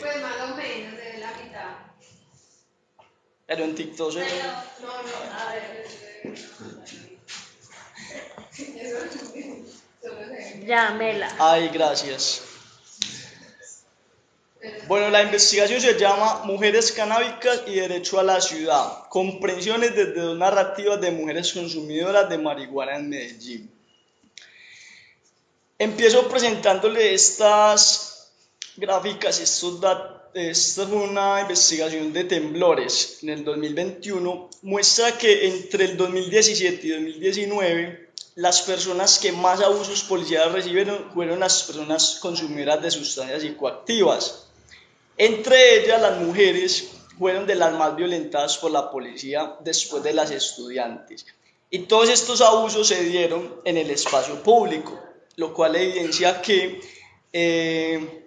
Pues más o menos de la mitad. Pero en TikTok se... No, a ver. Llámela. Ay, gracias. Bueno, la investigación se llama Mujeres canábicas y derecho a la ciudad. Comprensiones desde dos narrativas de mujeres consumidoras de marihuana en Medellín. Empiezo presentándole estas gráficas. Esta fue una investigación de temblores en el 2021. Muestra que entre el 2017 y 2019 las personas que más abusos policiales recibieron fueron las personas consumidoras de sustancias psicoactivas. Entre ellas, las mujeres fueron de las más violentadas por la policía después de las estudiantes. Y todos estos abusos se dieron en el espacio público, lo cual evidencia que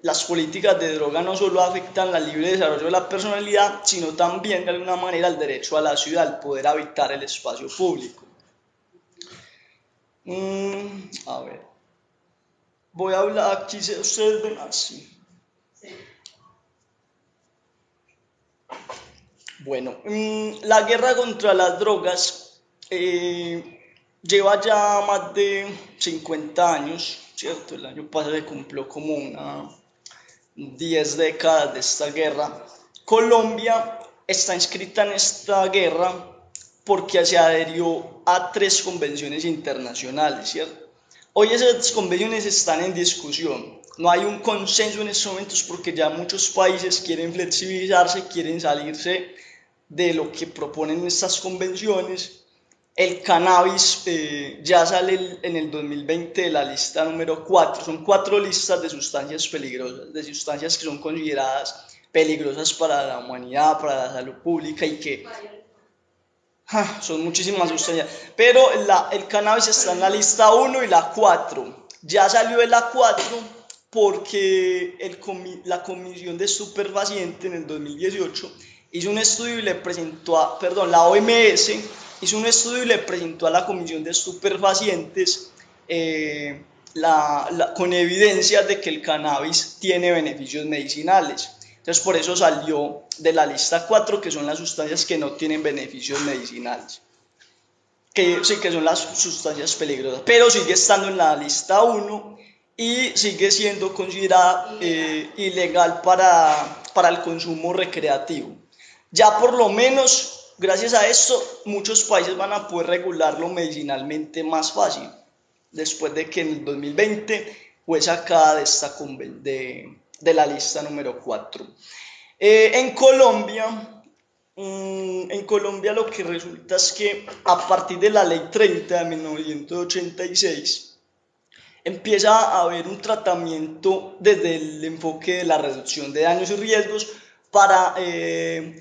las políticas de droga no solo afectan al libre desarrollo de la personalidad, sino también de alguna manera el derecho a la ciudad, al poder habitar el espacio público. A ver, voy a hablar aquí, ustedes ven así. Bueno, la guerra contra las drogas lleva ya más de 50 años, ¿cierto? El año pasado se cumplió como 10 décadas de esta guerra. Colombia está inscrita en esta guerra porque se adherió a 3 convenciones internacionales, ¿cierto? Hoy esas convenciones están en discusión. No hay un consenso en estos momentos porque ya muchos países quieren flexibilizarse, quieren salirse de lo que proponen estas convenciones. El cannabis ya sale en el 2020 de la lista número 4. Son 4 listas de sustancias peligrosas, de sustancias que son consideradas peligrosas para la humanidad, para la salud pública y que son muchísimas sustancias. Pero el cannabis está en la lista 1 y la 4. Ya salió de la 4 porque la Comisión de Estupefacientes en el 2018 hizo un estudio y le presentó la OMS hizo un estudio y le presentó a la Comisión de Estupefacientes con evidencias de que el cannabis tiene beneficios medicinales. Entonces por eso salió de la lista 4, que son las sustancias que no tienen beneficios medicinales. Que sí que son las sustancias peligrosas, pero sigue estando en la lista 1 y sigue siendo considerada ilegal para el consumo recreativo. Ya por lo menos, gracias a esto, muchos países van a poder regularlo medicinalmente más fácil, después de que en el 2020 fue sacada de la lista número 4. En Colombia lo que resulta es que a partir de la ley 30 de 1986 empieza a haber un tratamiento desde el enfoque de la reducción de daños y riesgos para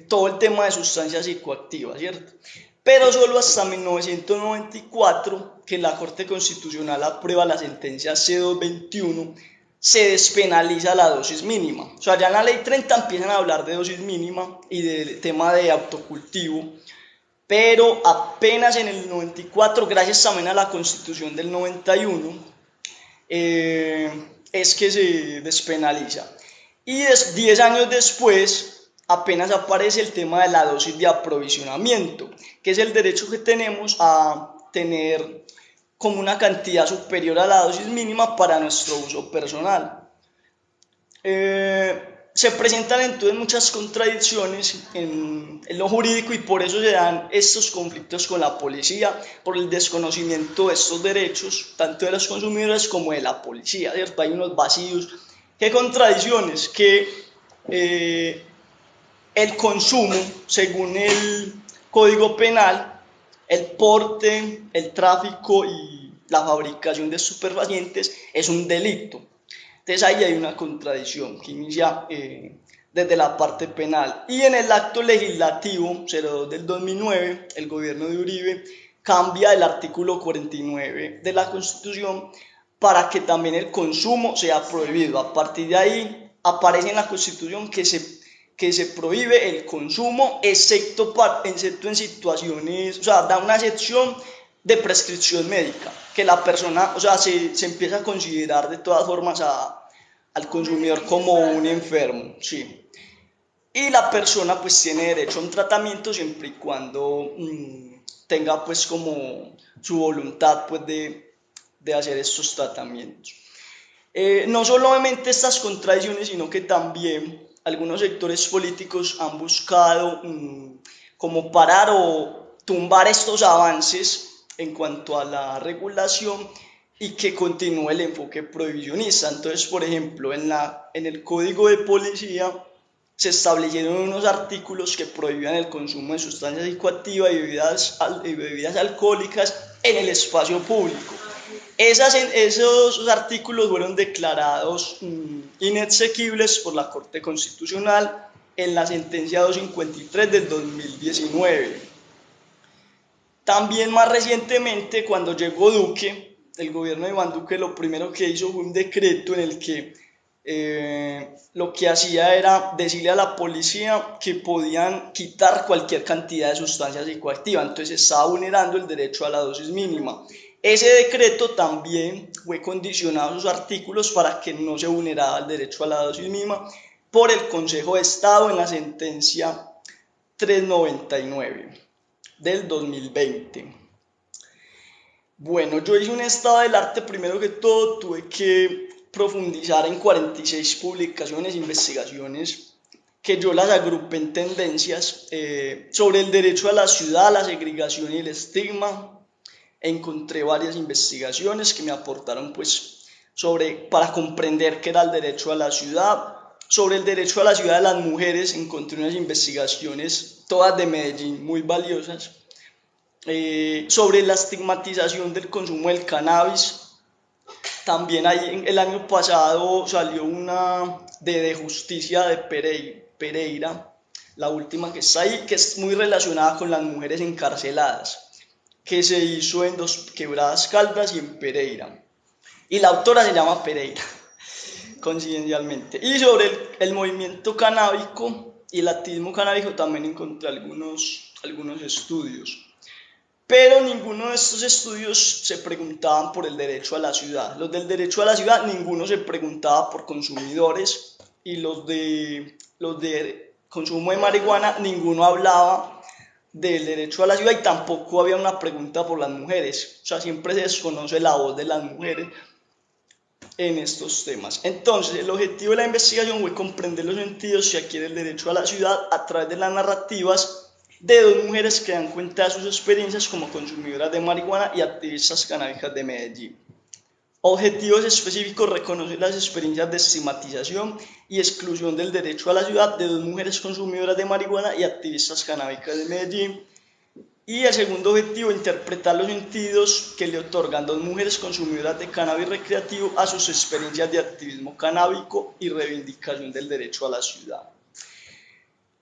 todo el tema de sustancias psicoactivas, ¿cierto? Pero solo hasta 1994, que la Corte Constitucional aprueba la sentencia C221, se despenaliza la dosis mínima. O sea, ya en la ley 30 empiezan a hablar de dosis mínima y del tema de autocultivo, pero apenas en el 94, gracias también a la Constitución del 91, es que se despenaliza. Y 10 años después apenas aparece el tema de la dosis de aprovisionamiento, que es el derecho que tenemos a tener como una cantidad superior a la dosis mínima para nuestro uso personal. Se presentan entonces muchas contradicciones en lo jurídico y por eso se dan estos conflictos con la policía, por el desconocimiento de estos derechos, tanto de los consumidores como de la policía, ¿cierto? Hay unos vacíos. ¿Qué contradicciones? Que el consumo, según el Código Penal, el porte, el tráfico y la fabricación de estupefacientes es un delito. Entonces ahí hay una contradicción que inicia desde la parte penal. Y en el acto legislativo 02 del 2009, el gobierno de Uribe cambia el artículo 49 de la Constitución para que también el consumo sea prohibido. A partir de ahí aparece en la Constitución que se prohíbe el consumo, excepto en situaciones, o sea, da una excepción de prescripción médica, que la persona, o sea, se empieza a considerar de todas formas a al consumidor como un enfermo, sí. Y la persona pues tiene derecho a un tratamiento siempre y cuando tenga pues como su voluntad pues de hacer estos tratamientos. No solamente estas contradicciones, sino que también algunos sectores políticos han buscado como parar o tumbar estos avances en cuanto a la regulación y que continúe el enfoque prohibicionista. Entonces, por ejemplo, en el Código de Policía se establecieron unos artículos que prohibían el consumo de sustancias psicoactivas y bebidas alcohólicas en el espacio público. Esos artículos fueron declarados inexequibles por la Corte Constitucional en la sentencia 253 del 2019. También más recientemente, cuando llegó Duque, el gobierno de Iván Duque lo primero que hizo fue un decreto en el que lo que hacía era decirle a la policía que podían quitar cualquier cantidad de sustancias psicoactivas, entonces estaba vulnerando el derecho a la dosis mínima. Ese decreto también fue condicionado a sus artículos para que no se vulnerara el derecho a la dosis mínima por el Consejo de Estado en la sentencia 399 del 2020. Bueno, yo hice un estado del arte, primero que todo tuve que profundizar en 46 publicaciones e investigaciones que yo las agrupé en tendencias sobre el derecho a la ciudad, la segregación y el estigma. Encontré varias investigaciones que me aportaron pues para comprender qué era el derecho a la ciudad. Sobre el derecho a la ciudad de las mujeres encontré unas investigaciones todas de Medellín muy valiosas. Sobre la estigmatización del consumo del cannabis. También el año pasado salió una de justicia de Pereira, la última que está ahí, que es muy relacionada con las mujeres encarceladas, que se hizo en Dos Quebradas Caldas y en Pereira. Y la autora se llama Pereira, coincidencialmente. Y sobre el movimiento canábico y el activismo canábico también encontré algunos estudios. Pero ninguno de estos estudios se preguntaban por el derecho a la ciudad. Los del derecho a la ciudad, ninguno se preguntaba por consumidores, y los de consumo de marihuana, ninguno hablaba del derecho a la ciudad, y tampoco había una pregunta por las mujeres. O sea, siempre se desconoce la voz de las mujeres en estos temas. Entonces, el objetivo de la investigación fue comprender los sentidos que adquiere el derecho a la ciudad a través de las narrativas de dos mujeres que dan cuenta de sus experiencias como consumidoras de marihuana y activistas canábicas de Medellín. Objetivos específicos: reconocer las experiencias de estigmatización y exclusión del derecho a la ciudad de dos mujeres consumidoras de marihuana y activistas canábicas de Medellín. Y el segundo objetivo: interpretar los sentidos que le otorgan dos mujeres consumidoras de cannabis recreativo a sus experiencias de activismo canábico y reivindicación del derecho a la ciudad.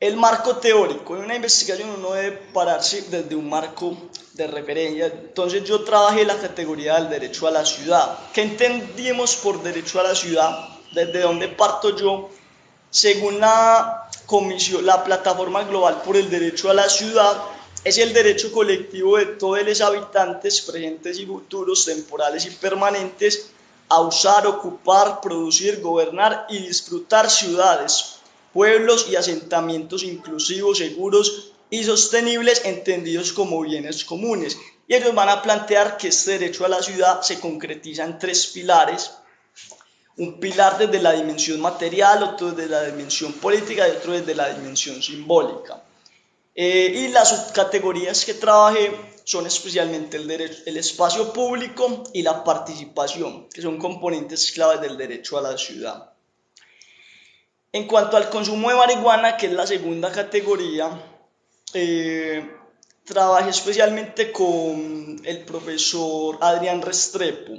El marco teórico. En una investigación uno debe pararse desde un marco de referencia. Entonces yo trabajé la categoría del derecho a la ciudad. ¿Qué entendimos por derecho a la ciudad? ¿Desde dónde parto yo? Según la Plataforma Global por el Derecho a la Ciudad, es el derecho colectivo de todos los habitantes, presentes y futuros, temporales y permanentes, a usar, ocupar, producir, gobernar y disfrutar ciudades, pueblos y asentamientos inclusivos, seguros y sostenibles, entendidos como bienes comunes. Y ellos van a plantear que este derecho a la ciudad se concretiza en tres pilares: un pilar desde la dimensión material, otro desde la dimensión política y otro desde la dimensión simbólica. Y las subcategorías que trabajé son especialmente el espacio público y la participación, que son componentes claves del derecho a la ciudad. En cuanto al consumo de marihuana, que es la segunda categoría, trabajé especialmente con el profesor Adrián Restrepo.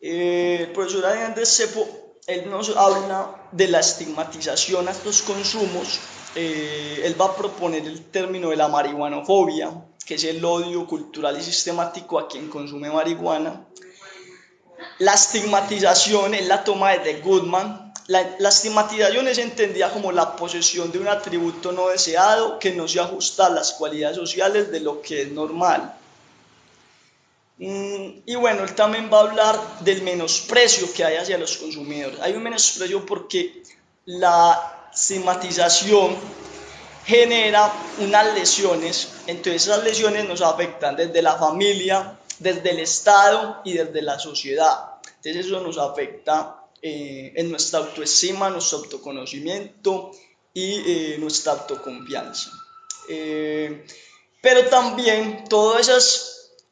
El profesor Adrián Restrepo, él nos habla de la estigmatización a estos consumos. Él va a proponer el término de la marihuanofobia, que es el odio cultural y sistemático a quien consume marihuana. La estigmatización es la toma de Goodman. La estigmatización es entendida como la posesión de un atributo no deseado que no se ajusta a las cualidades sociales de lo que es normal. Y bueno, él también va a hablar del menosprecio que hay hacia los consumidores. Hay un menosprecio porque la estigmatización genera unas lesiones, entonces esas lesiones nos afectan desde la familia, desde el Estado y desde la sociedad. Entonces eso nos afecta en nuestra autoestima, nuestro autoconocimiento y nuestra autoconfianza. Pero también todos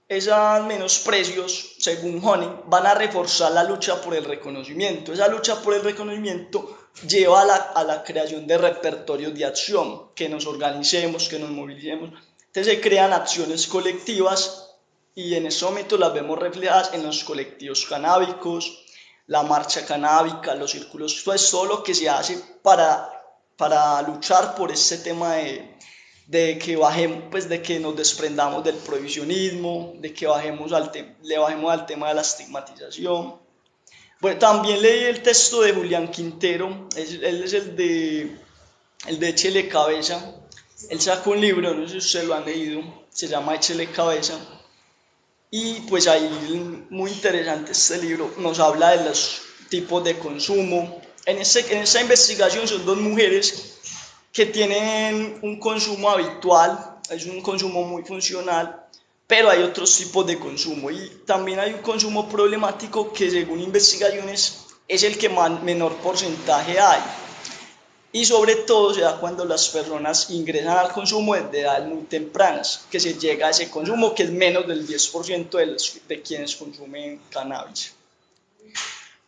esos menosprecios, según Honey, van a reforzar la lucha por el reconocimiento. Esa lucha por el reconocimiento lleva a la creación de repertorios de acción, que nos organicemos, que nos movilicemos. Entonces se crean acciones colectivas y en ese momento las vemos reflejadas en los colectivos canábicos, la marcha canábica, los círculos, todo lo que se hace para luchar por este tema de que bajemos, pues de que nos desprendamos del prohibicionismo, de que le bajemos al tema de la estigmatización. Bueno, también leí el texto de Julián Quintero, él es el de Échele Cabeza. Él sacó un libro, no sé si ustedes lo han leído, se llama Échele Cabeza. Y pues ahí, muy interesante este libro, nos habla de los tipos de consumo. En esta investigación son dos mujeres que tienen un consumo habitual, es un consumo muy funcional, pero hay otros tipos de consumo y también hay un consumo problemático que según investigaciones es el que menor porcentaje hay. Y sobre todo se da cuando las personas ingresan al consumo desde edades muy tempranas, que se llega a ese consumo que es menos del 10% de quienes consumen cannabis.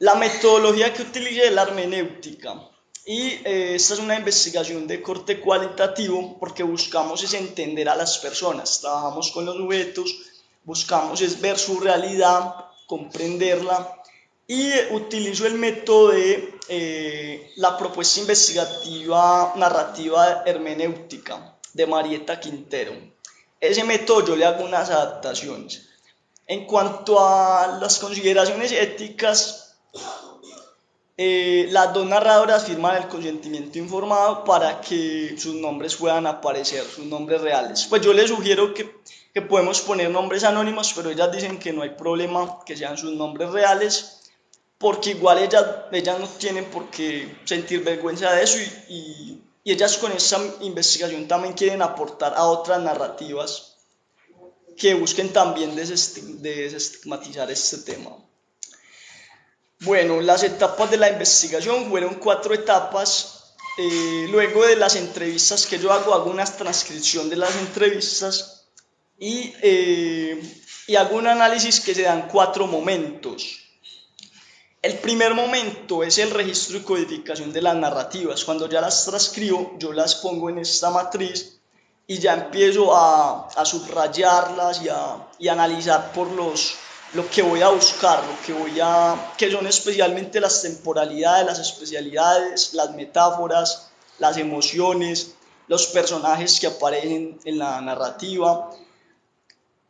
La metodología que utilicé es la hermenéutica y esta es una investigación de corte cualitativo porque buscamos es entender a las personas, trabajamos con los sujetos, buscamos es ver su realidad, comprenderla y utilizo el método de la propuesta investigativa narrativa hermenéutica de Marieta Quintero. Ese método yo le hago unas adaptaciones. En cuanto a las consideraciones éticas, las dos narradoras firman el consentimiento informado para que sus nombres puedan aparecer, sus nombres reales. Pues yo les sugiero que podemos poner nombres anónimos, pero ellas dicen que no hay problema que sean sus nombres reales, porque igual ellas no tienen por qué sentir vergüenza de eso y ellas con esta investigación también quieren aportar a otras narrativas que busquen también desestigmatizar este tema. Bueno, las etapas de la investigación fueron 4 etapas. Luego de las entrevistas que yo hago una transcripción de las entrevistas y hago un análisis que se dan 4 momentos. El primer momento es el registro y codificación de las narrativas. Cuando ya las transcribo, yo las pongo en esta matriz y ya empiezo a subrayarlas y a analizar por lo que voy a buscar, que son especialmente las temporalidades, las especialidades, las metáforas, las emociones, los personajes que aparecen en la narrativa.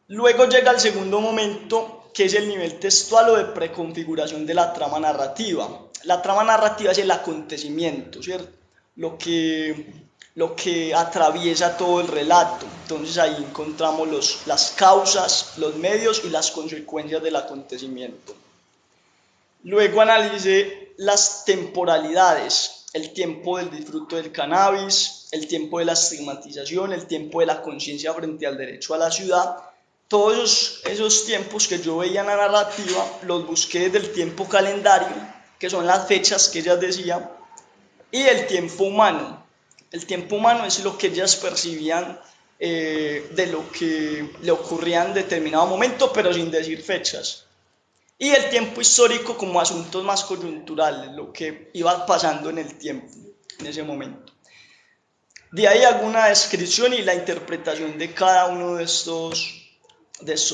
Luego llega el segundo momento, que es el nivel textual o de preconfiguración de la trama narrativa. La trama narrativa es el acontecimiento, ¿cierto? Lo que atraviesa todo el relato. Entonces ahí encontramos las causas, los medios y las consecuencias del acontecimiento. Luego analicé las temporalidades, el tiempo del disfrute del cannabis, el tiempo de la estigmatización, el tiempo de la conciencia frente al derecho a la ciudad. Todos esos tiempos que yo veía en la narrativa los busqué desde el tiempo calendario, que son las fechas que ellas decían, y el tiempo humano. El tiempo humano es lo que ellas percibían de lo que le ocurría en determinado momento, pero sin decir fechas. Y el tiempo histórico como asuntos más coyunturales, lo que iba pasando en el tiempo, en ese momento. De ahí hago una descripción y la interpretación de cada uno de estos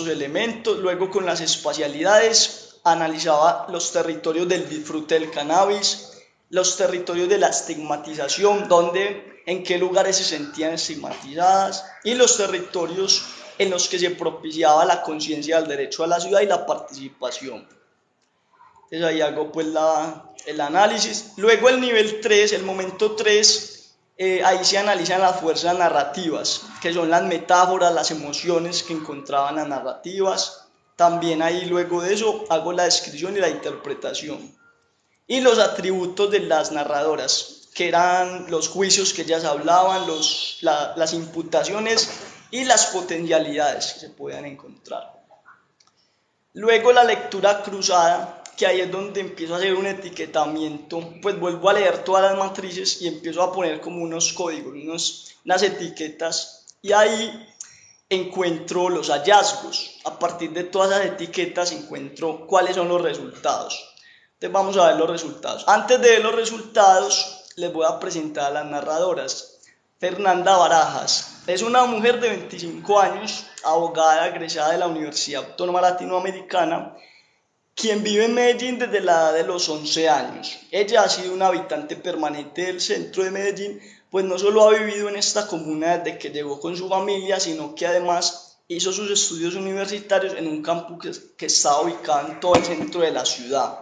elementos. Luego con las espacialidades analizaba los territorios del disfrute del cannabis, los territorios de la estigmatización, en qué lugares se sentían estigmatizadas, y los territorios en los que se propiciaba la conciencia del derecho a la ciudad y la participación. Entonces ahí hago pues el análisis. Luego el nivel 3, el momento 3, ahí se analizan las fuerzas narrativas, que son las metáforas, las emociones que encontraban las narrativas. También ahí luego de eso hago la descripción y la interpretación. Y los atributos de las narradoras, que eran los juicios que ellas hablaban, las imputaciones y las potencialidades que se puedan encontrar. Luego la lectura cruzada, que ahí es donde empiezo a hacer un etiquetamiento, pues vuelvo a leer todas las matrices y empiezo a poner como unos códigos, unas etiquetas, y ahí encuentro los hallazgos. A partir de todas las etiquetas encuentro cuáles son los resultados. Entonces vamos a ver los resultados. Antes de ver los resultados, les voy a presentar a las narradoras. Fernanda Barajas es una mujer de 25 años, abogada egresada de la Universidad Autónoma Latinoamericana, quien vive en Medellín desde la edad de los 11 años. Ella ha sido una habitante permanente del centro de Medellín, pues no solo ha vivido en esta comuna desde que llegó con su familia, sino que además hizo sus estudios universitarios en un campus que está ubicado en todo el centro de la ciudad,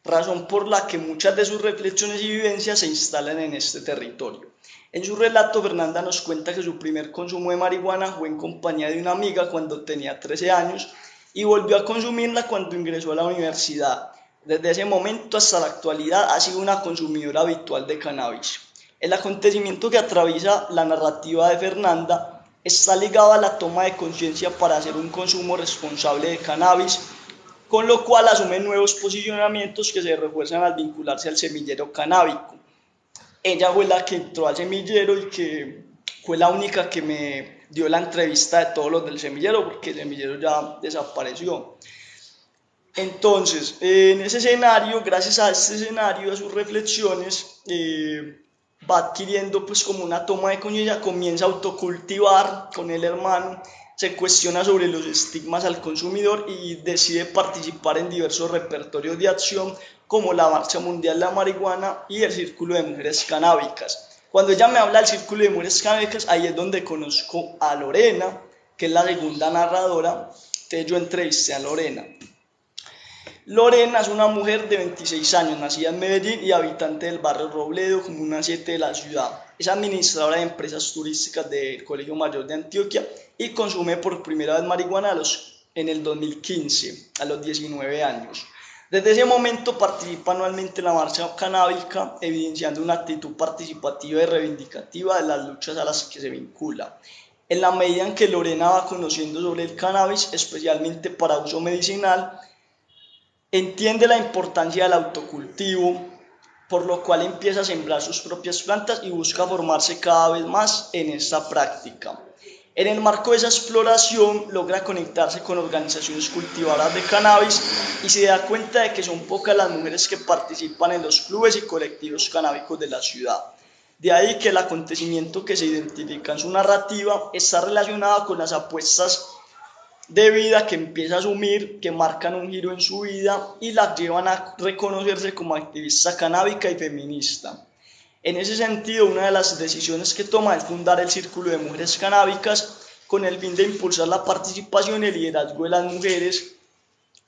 razón por la que muchas de sus reflexiones y vivencias se instalan en este territorio. En su relato, Fernanda nos cuenta que su primer consumo de marihuana fue en compañía de una amiga cuando tenía 13 años y volvió a consumirla cuando ingresó a la universidad. Desde ese momento hasta la actualidad ha sido una consumidora habitual de cannabis. El acontecimiento que atraviesa la narrativa de Fernanda está ligado a la toma de conciencia para hacer un consumo responsable de cannabis, con lo cual asume nuevos posicionamientos que se refuerzan al vincularse al semillero canábico. Ella fue la que entró al semillero y que fue la única que me dio la entrevista de todos los del semillero, porque el semillero ya desapareció. Entonces, en ese escenario, gracias a este escenario, a sus reflexiones, va adquiriendo pues como una toma de conciencia, comienza a autocultivar con el hermano, se cuestiona sobre los estigmas al consumidor y decide participar en diversos repertorios de acción como la Marcha Mundial de la Marihuana y el Círculo de Mujeres Canábicas. Cuando ella me habla del Círculo de Mujeres Canábicas, ahí es donde conozco a Lorena, que es la segunda narradora. Entonces yo entrevisté a Lorena. Lorena es una mujer de 26 años, nacida en Medellín y habitante del barrio Robledo, comuna 7 de la ciudad. Es administradora de empresas turísticas del Colegio Mayor de Antioquia y consume por primera vez marihuana en el 2015, a los 19 años. Desde ese momento participa anualmente en la marcha canábica, evidenciando una actitud participativa y reivindicativa de las luchas a las que se vincula. En la medida en que Lorena va conociendo sobre el cannabis, especialmente para uso medicinal, entiende la importancia del autocultivo, por lo cual empieza a sembrar sus propias plantas y busca formarse cada vez más en esta práctica. En el marco de esa exploración logra conectarse con organizaciones cultivadoras de cannabis y se da cuenta de que son pocas las mujeres que participan en los clubes y colectivos canábicos de la ciudad. De ahí que el acontecimiento que se identifica en su narrativa está relacionado con las apuestas de vida que empieza a asumir, que marcan un giro en su vida y la llevan a reconocerse como activista canábica y feminista. En ese sentido, una de las decisiones que toma es fundar el Círculo de Mujeres Canábicas con el fin de impulsar la participación y el liderazgo de las mujeres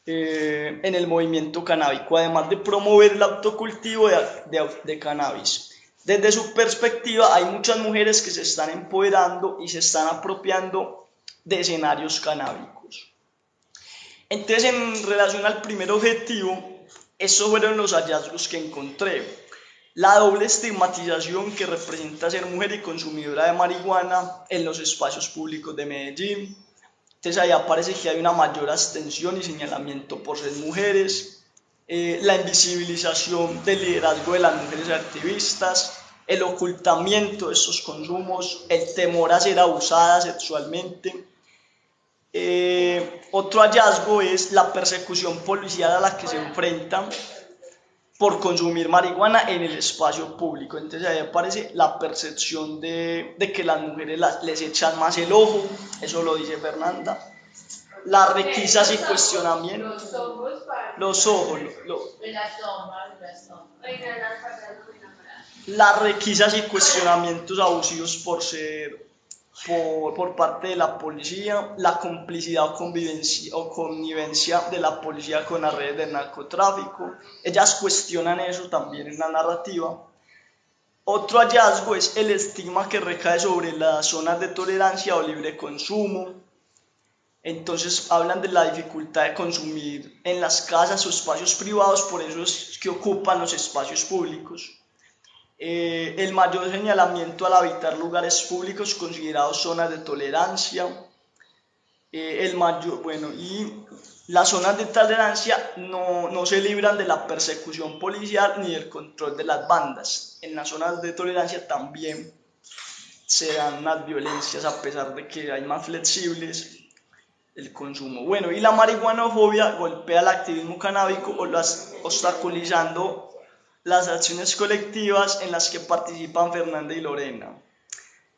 en el movimiento canábico, además de promover el autocultivo de cannabis. Desde su perspectiva, hay muchas mujeres que se están empoderando y se están apropiando de escenarios canábicos. Entonces, en relación al primer objetivo, esos fueron los hallazgos que encontré. La doble estigmatización que representa ser mujer y consumidora de marihuana en los espacios públicos de Medellín. Entonces ahí aparece que hay una mayor abstención y señalamiento por ser mujeres, la invisibilización del liderazgo de las mujeres activistas, el ocultamiento de estos consumos, el temor a ser abusadas sexualmente. Otro hallazgo es la persecución policial a la que se enfrentan por consumir marihuana en el espacio público. Entonces ahí aparece la percepción de que las mujeres les echan más el ojo, eso lo dice Fernanda. Las requisas y cuestionamientos. Los ojos. Las requisas y cuestionamientos abusivos por parte de la policía, la complicidad o connivencia de la policía con las redes del narcotráfico. Ellas cuestionan eso también en la narrativa. Otro hallazgo es el estigma que recae sobre las zonas de tolerancia o libre consumo. Entonces hablan de la dificultad de consumir en las casas o espacios privados, por eso es que ocupan los espacios públicos. El mayor señalamiento al habitar lugares públicos considerados zonas de tolerancia. Y las zonas de tolerancia no se libran de la persecución policial ni del control de las bandas. En las zonas de tolerancia también se dan las violencias a pesar de que hay más flexibles el consumo. Bueno, y la marihuanofobia golpea el activismo canábico obstaculizando las acciones colectivas en las que participan Fernanda y Lorena.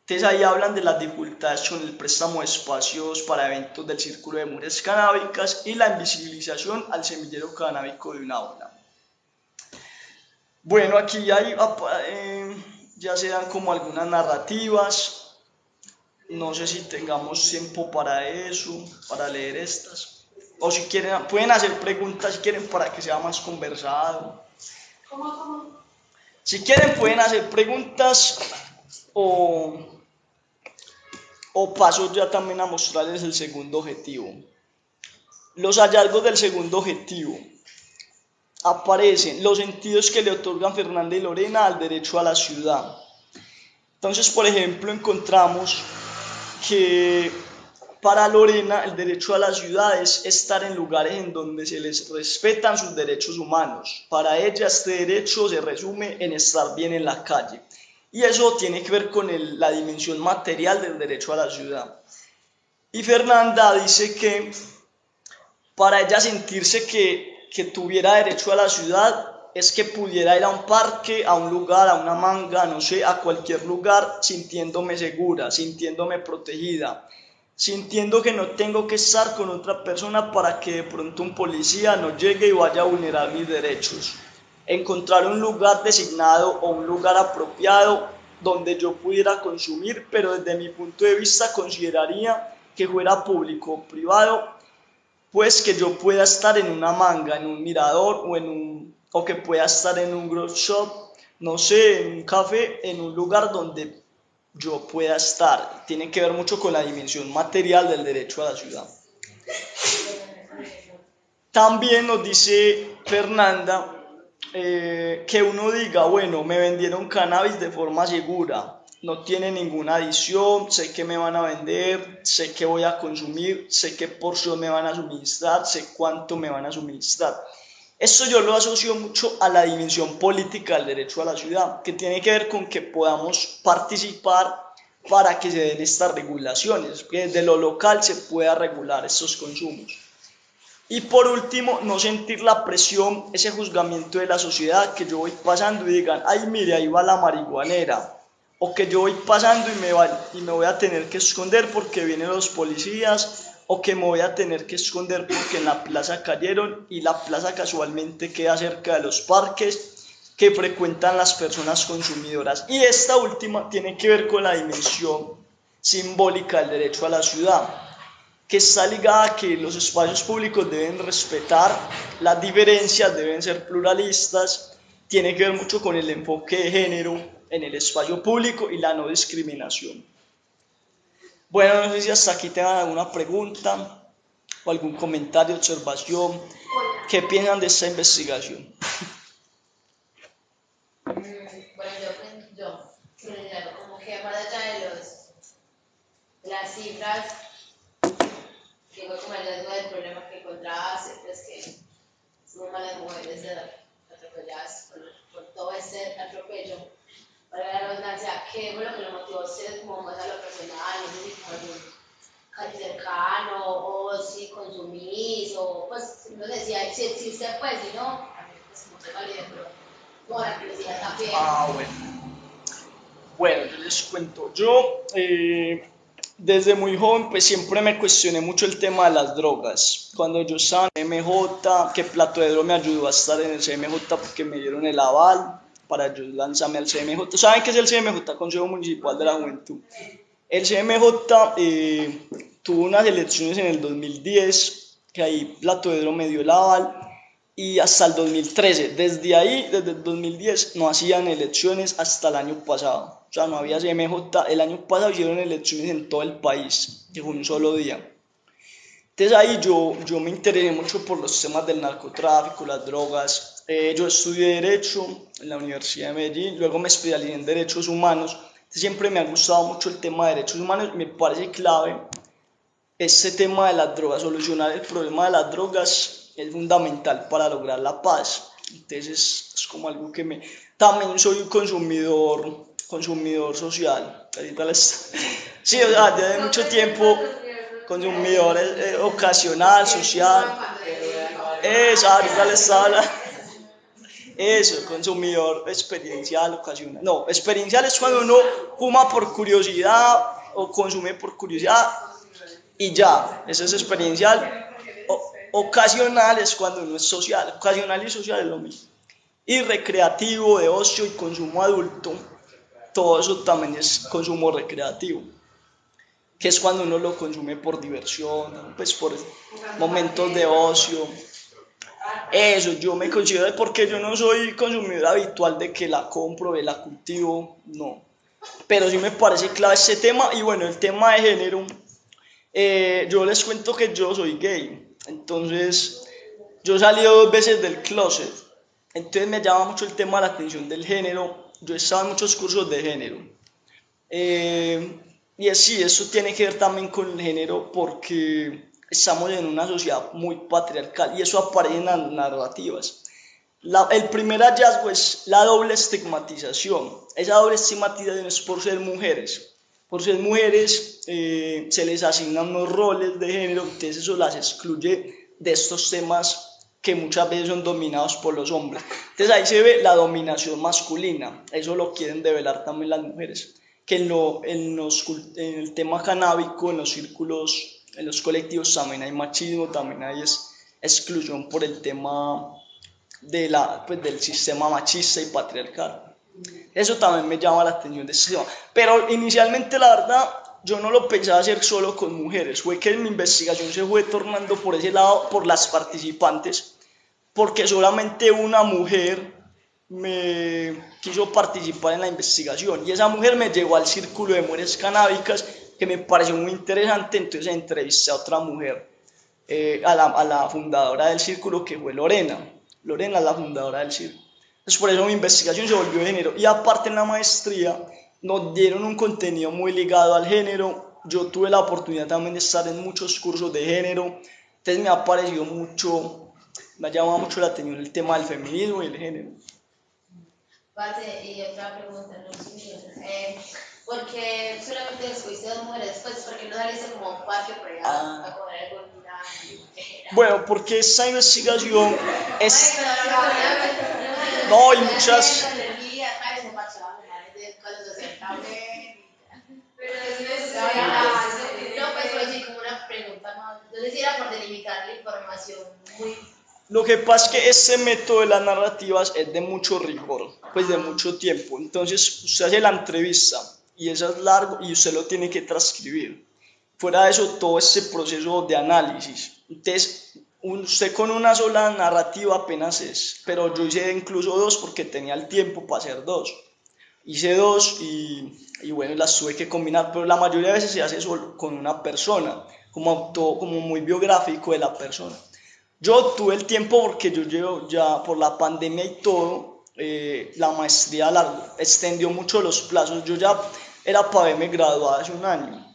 Entonces ahí hablan de las dificultades con el préstamo de espacios para eventos del círculo de mujeres canábicas y la invisibilización al semillero canábico de una ola. Bueno, aquí ya se dan como algunas narrativas. No sé si tengamos tiempo para eso, para leer estas. O si quieren, pueden hacer preguntas si quieren para que sea más conversado. ¿Cómo? Si quieren pueden hacer preguntas o paso ya también a mostrarles el segundo objetivo. Los hallazgos del segundo objetivo. Aparecen los sentidos que le otorgan Fernanda y Lorena al derecho a la ciudad. Entonces, por ejemplo, encontramos que para Lorena el derecho a la ciudad es estar en lugares en donde se les respetan sus derechos humanos. Para ella este derecho se resume en estar bien en la calle. Y eso tiene que ver con la dimensión material del derecho a la ciudad. Y Fernanda dice que para ella sentirse que tuviera derecho a la ciudad es que pudiera ir a un parque, a un lugar, a una manga, no sé, a cualquier lugar, sintiéndome segura, sintiéndome protegida, sintiendo que no tengo que estar con otra persona para que de pronto un policía no llegue y vaya a vulnerar mis derechos. Encontrar un lugar designado o un lugar apropiado donde yo pudiera consumir, pero desde mi punto de vista consideraría que fuera público o privado, pues que yo pueda estar en una manga, en un mirador o que pueda estar en un grocery shop, no sé, en un café, en un lugar donde yo pueda estar. Tiene que ver mucho con la dimensión material del derecho a la ciudad. También nos dice Fernanda que uno diga, bueno, me vendieron cannabis de forma segura, no tiene ninguna adición, sé que me van a vender, sé que voy a consumir, sé qué porción me van a suministrar, sé cuánto me van a suministrar. Esto yo lo asocio mucho a la dimensión política del derecho a la ciudad, que tiene que ver con que podamos participar para que se den estas regulaciones, que desde lo local se pueda regular estos consumos. Y por último, no sentir la presión, ese juzgamiento de la sociedad, que yo voy pasando y digan, ay, mire, ahí va la marihuanera. O que yo voy pasando y me voy a tener que esconder porque vienen los policías. O que me voy a tener que esconder porque en la plaza cayeron y la plaza casualmente queda cerca de los parques que frecuentan las personas consumidoras. Y esta última tiene que ver con la dimensión simbólica del derecho a la ciudad, que está ligada a que los espacios públicos deben respetar las diferencias, deben ser pluralistas, tiene que ver mucho con el enfoque de género en el espacio público y la no discriminación. Bueno, no sé si hasta aquí tengan alguna pregunta o algún comentario, observación. ¿Qué piensan de esta investigación? Bueno, como que más allá de las cifras, que fue como el hallazgo del problema que encontraste, pues que son malas mujeres atropelladas por todo este atropello. Para la redundancia, ¿qué fue lo que lo motivó a ustedes como más a lo personal? No sé si con algún casi cercano, o si consumís, o pues, no sé si existe, pues, si no, a mí pues como se vale, pero como la curiosidad también. Bueno, yo les cuento. Yo, desde muy joven, pues siempre me cuestioné mucho el tema de las drogas. Cuando yo estaba en CMJ, que Plato de Oro me ayudó a estar en el CMJ porque me dieron el aval para yo lanzarme al CMJ. ¿Saben qué es el CMJ? Consejo Municipal de la Juventud. El CMJ tuvo unas elecciones en el 2010, que ahí Plato de Oro me dio el aval, y hasta el 2013. Desde ahí, desde el 2010, no hacían elecciones hasta el año pasado. O sea, no había CMJ. El año pasado hicieron elecciones en todo el país, que fue un solo día. Entonces ahí yo me interesé mucho por los temas del narcotráfico, las drogas. Yo estudié Derecho en la Universidad de Medellín, luego me especialicé en Derechos Humanos. Entonces siempre me ha gustado mucho el tema de Derechos Humanos y me parece clave este tema de las drogas. Solucionar el problema de las drogas es fundamental para lograr la paz. Entonces es como algo que me... También soy un consumidor social. Ahorita sí, o sea, desde mucho tiempo consumidor ocasional, social. Eso, ahorita les habla. Eso, consumidor experiencial, ocasional. No, experiencial es cuando uno fuma por curiosidad o consume por curiosidad y ya, eso es experiencial. Ocasional es cuando uno es social, ocasional y social es lo mismo. Y recreativo, de ocio y consumo adulto, todo eso también es consumo recreativo, que es cuando uno lo consume por diversión, pues por momentos de ocio. Eso, yo me considero porque yo no soy consumidor habitual de que la compro, de la cultivo, no. Pero sí me parece clave este tema y bueno, el tema de género. Yo les cuento que yo soy gay, entonces yo he salido 2 veces del closet, entonces me llama mucho el tema de la atención del género, yo he estado en muchos cursos de género. Y sí, eso tiene que ver también con el género porque estamos en una sociedad muy patriarcal y eso aparece en las narrativas. El primer hallazgo es la doble estigmatización. Esa doble estigmatización es por ser mujeres. Por ser mujeres se les asignan unos roles de género, entonces eso las excluye de estos temas que muchas veces son dominados por los hombres. Entonces ahí se ve la dominación masculina, eso lo quieren develar también las mujeres, que en el tema canábico, en los círculos, en los colectivos también hay machismo, también hay exclusión por el tema pues, del sistema machista y patriarcal. Eso también me llama la atención de este tema. Pero inicialmente, la verdad, yo no lo pensaba hacer solo con mujeres. Fue que en mi investigación se fue tornando por ese lado, por las participantes, porque solamente una mujer me quiso participar en la investigación y esa mujer me llevó al círculo de mujeres canábicas que me pareció muy interesante. Entonces entrevisté a otra mujer, a la fundadora del círculo, que fue Lorena. Lorena es la fundadora del círculo. Entonces por eso mi investigación se volvió de género. Y aparte en la maestría nos dieron un contenido muy ligado al género. Yo tuve la oportunidad también de estar en muchos cursos de género. Entonces me ha parecido mucho, me ha llamado mucho la atención el tema del feminismo y el género. Parce, y otra pregunta, no sé, ¿por qué solamente descubriste 2 mujeres? Pues porque no saliste como a un parque por allá a coger alguna mujer. Bueno, porque esta investigación es... No, hay muchas... No, pues fue así como una pregunta más. No sé si era por delimitar la información muy... Lo que pasa es que este método de las narrativas es de mucho rigor, pues de mucho tiempo. Entonces usted hace la entrevista y eso es largo y usted lo tiene que transcribir. Fuera de eso, todo este proceso de análisis. Entonces, usted con una sola narrativa apenas es, pero yo hice incluso 2 porque tenía el tiempo para hacer 2. Hice 2 y bueno, las tuve que combinar, pero la mayoría de veces se hace solo con una persona, como muy biográfico de la persona. Yo tuve el tiempo porque yo llevo ya por la pandemia y todo, la maestría extendió mucho los plazos. Yo ya era para haberme graduado hace un año,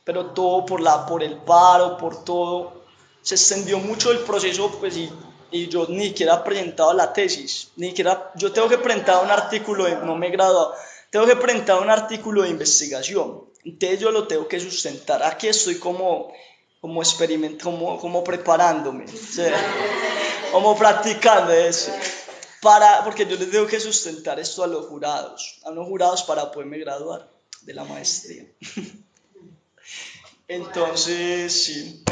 pero todo por el paro, por todo, se extendió mucho el proceso, pues y yo ni siquiera he presentado la tesis, ni siquiera, yo tengo que presentar un artículo, no me he graduado, tengo que presentar un artículo de investigación, entonces yo lo tengo que sustentar. Aquí estoy como como preparándome, ¿sí? Como practicando eso, porque yo les tengo que sustentar esto a los jurados para poderme graduar de la maestría. Entonces, sí.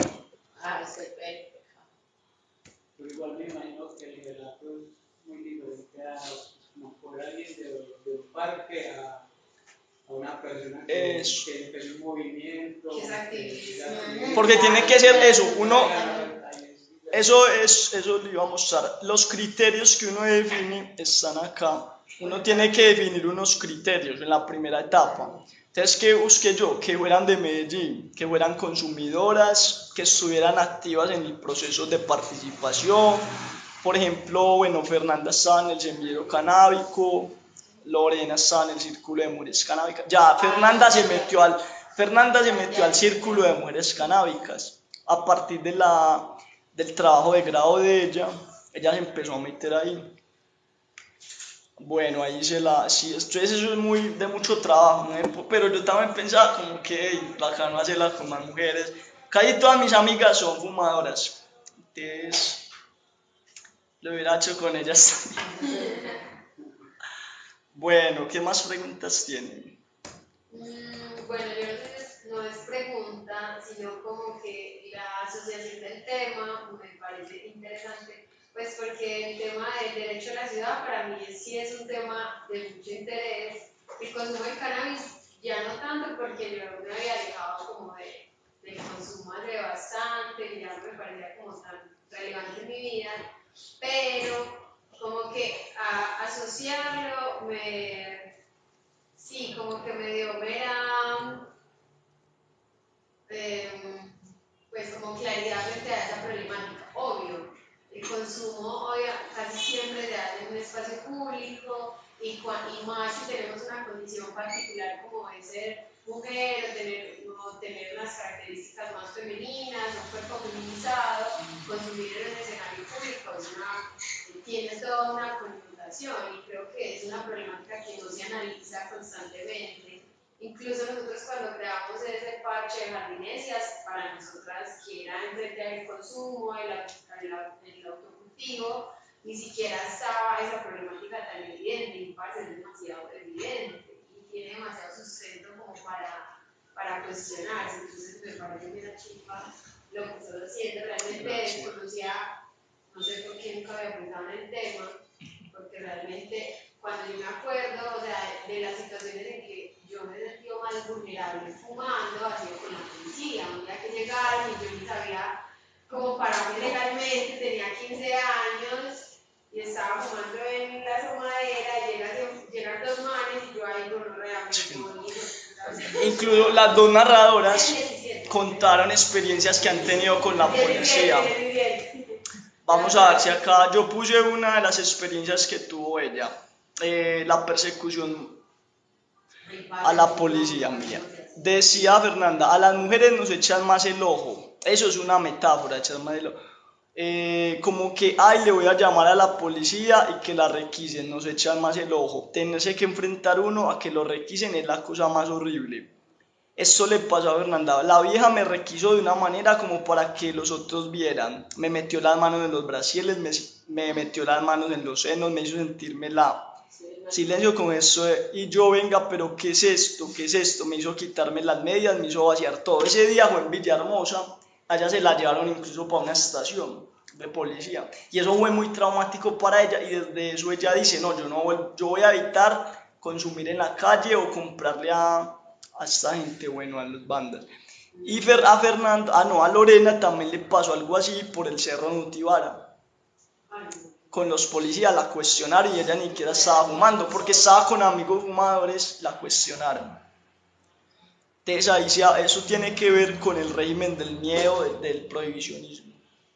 Pero igual me imagino que el relato es muy diferente a como por alguien de un parque a una persona que empezó un movimiento. Porque tiene que ser eso, eso le iba a mostrar. Los criterios que uno define están acá. Uno tiene que definir unos criterios en la primera etapa. Entonces, ¿qué busqué yo? Que fueran de Medellín, que fueran consumidoras, que estuvieran activas en el proceso de participación. Por ejemplo, bueno, Fernanda estaba en el semillero canábico, Lorena estaba en el círculo de mujeres canábicas. Ya, Fernanda se metió al círculo de mujeres canábicas. A partir del trabajo de grado de ella se empezó a meter ahí. Bueno, ahí sí, entonces eso es de mucho trabajo, ¿no? Pero yo también pensaba como que, hey, bacano hacerla con más mujeres. Casi todas mis amigas son fumadoras, entonces lo hubiera hecho con ellas también. Bueno, ¿qué más preguntas tienen? Bueno, yo no sé, no es pregunta, sino como que la asociación del tema me parece interesante, pues porque el tema del derecho a la ciudad para mí sí es un tema de mucho interés. El consumo de cannabis ya no tanto porque yo me había alejado como del consumo hace bastante, ya no me parecía como tan relevante en mi vida, pero como que a asociarlo sí, como que me dio mera, pues como claridad frente a esa problemática. Obvio, el consumo casi siempre se hace en un espacio público y más si tenemos una condición particular como es ser mujer o tener unas características más femeninas, un cuerpo feminizado, consumir en un escenario público tiene toda una connotación y creo que es una problemática que no se analiza constantemente. Incluso nosotros cuando creamos ese parche de jardinesias, para nosotras que era enfrente del consumo, el autocultivo, ni siquiera estaba esa problemática tan evidente, y parece demasiado evidente y tiene demasiado sustento como para cuestionarse. Entonces me parece bien chifa lo que estoy haciendo. Realmente desconocía, no sé por qué nunca había pensado en el tema, porque realmente cuando yo me acuerdo, o sea, de las situaciones en que yo me he sentido más vulnerable fumando, ha sido con la policía. Un día que llegaron y yo ni sabía cómo pararme legalmente, tenía 15 años y estaba fumando en la asomadera, llegan dos manes y yo ahí no realmente morí. Incluso las dos narradoras contaron experiencias que han tenido con la policía. Vamos a ver si acá yo puse una de las experiencias que tuvo ella. La persecución a la policía, mía. Decía Fernanda, a las mujeres nos echan más el ojo. Eso es una metáfora, echar más el ojo. Como que, ay, le voy a llamar a la policía y que la requisen, nos echan más el ojo. Tenerse que enfrentar uno a que lo requisen es la cosa más horrible. Esto le pasó a Fernanda. La vieja me requisó de una manera como para que los otros vieran. Me metió las manos en los brasieles, me metió las manos en los senos, me hizo sentirme silencio con eso. Y yo, venga, pero ¿qué es esto? ¿Qué es esto? Me hizo quitarme las medias, me hizo vaciar todo. Ese día fue en Villahermosa. Allá se la llevaron incluso para una estación de policía. Y eso fue muy traumático para ella. Y desde eso ella dice, no, yo voy a evitar consumir en la calle o comprarle a esta gente, bueno, a los bandas. Y a Fernanda, a Lorena también le pasó algo así por el Cerro Nutibara. Con los policías la cuestionaron y ella ni siquiera estaba fumando, porque estaba con amigos fumadores, la cuestionaron. Entonces ahí eso tiene que ver con el régimen del miedo, del prohibicionismo.